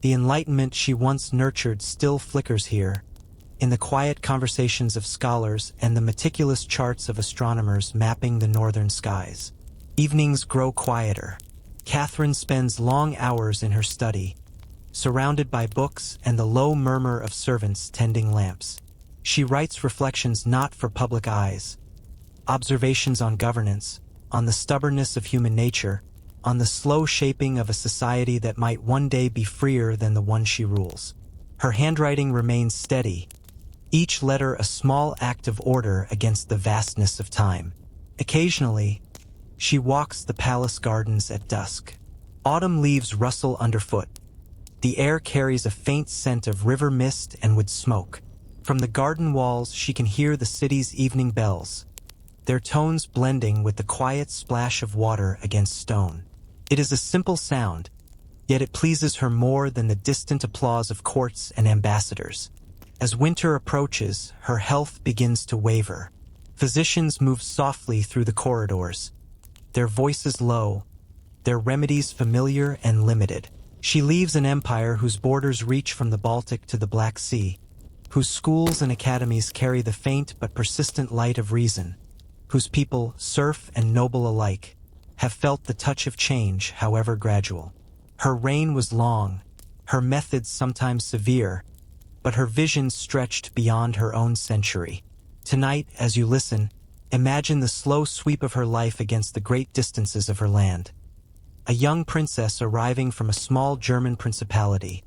The enlightenment she once nurtured still flickers here, in the quiet conversations of scholars and the meticulous charts of astronomers mapping the northern skies. Evenings grow quieter. Catherine spends long hours in her study, surrounded by books and the low murmur of servants tending lamps. She writes reflections not for public eyes, observations on governance, on the stubbornness of human nature, on the slow shaping of a society that might one day be freer than the one she rules. Her handwriting remains steady, each letter a small act of order against the vastness of time. Occasionally, she walks the palace gardens at dusk. Autumn leaves rustle underfoot. The air carries a faint scent of river mist and wood smoke. From the garden walls she can hear the city's evening bells, their tones blending with the quiet splash of water against stone. It is a simple sound, yet it pleases her more than the distant applause of courts and ambassadors. As winter approaches, her health begins to waver. Physicians move softly through the corridors, their voices low, their remedies familiar and limited. She leaves an empire whose borders reach from the Baltic to the Black Sea, whose schools and academies carry the faint but persistent light of reason, whose people, serf and noble alike, have felt the touch of change, however gradual. Her reign was long, her methods sometimes severe, but her vision stretched beyond her own century. Tonight, as you listen, imagine the slow sweep of her life against the great distances of her land. A young princess arriving from a small German principality,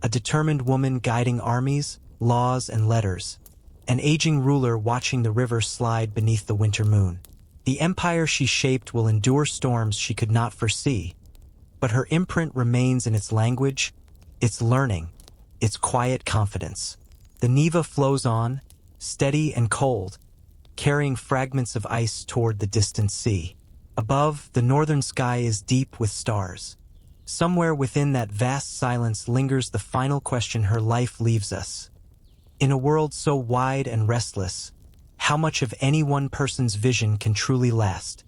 a determined woman guiding armies, laws, and letters, an aging ruler watching the river slide beneath the winter moon. The empire she shaped will endure storms she could not foresee, but her imprint remains in its language, its learning, its quiet confidence. The Neva flows on, steady and cold, carrying fragments of ice toward the distant sea. Above, the northern sky is deep with stars. Somewhere within that vast silence lingers the final question her life leaves us. In a world so wide and restless, how much of any one person's vision can truly last?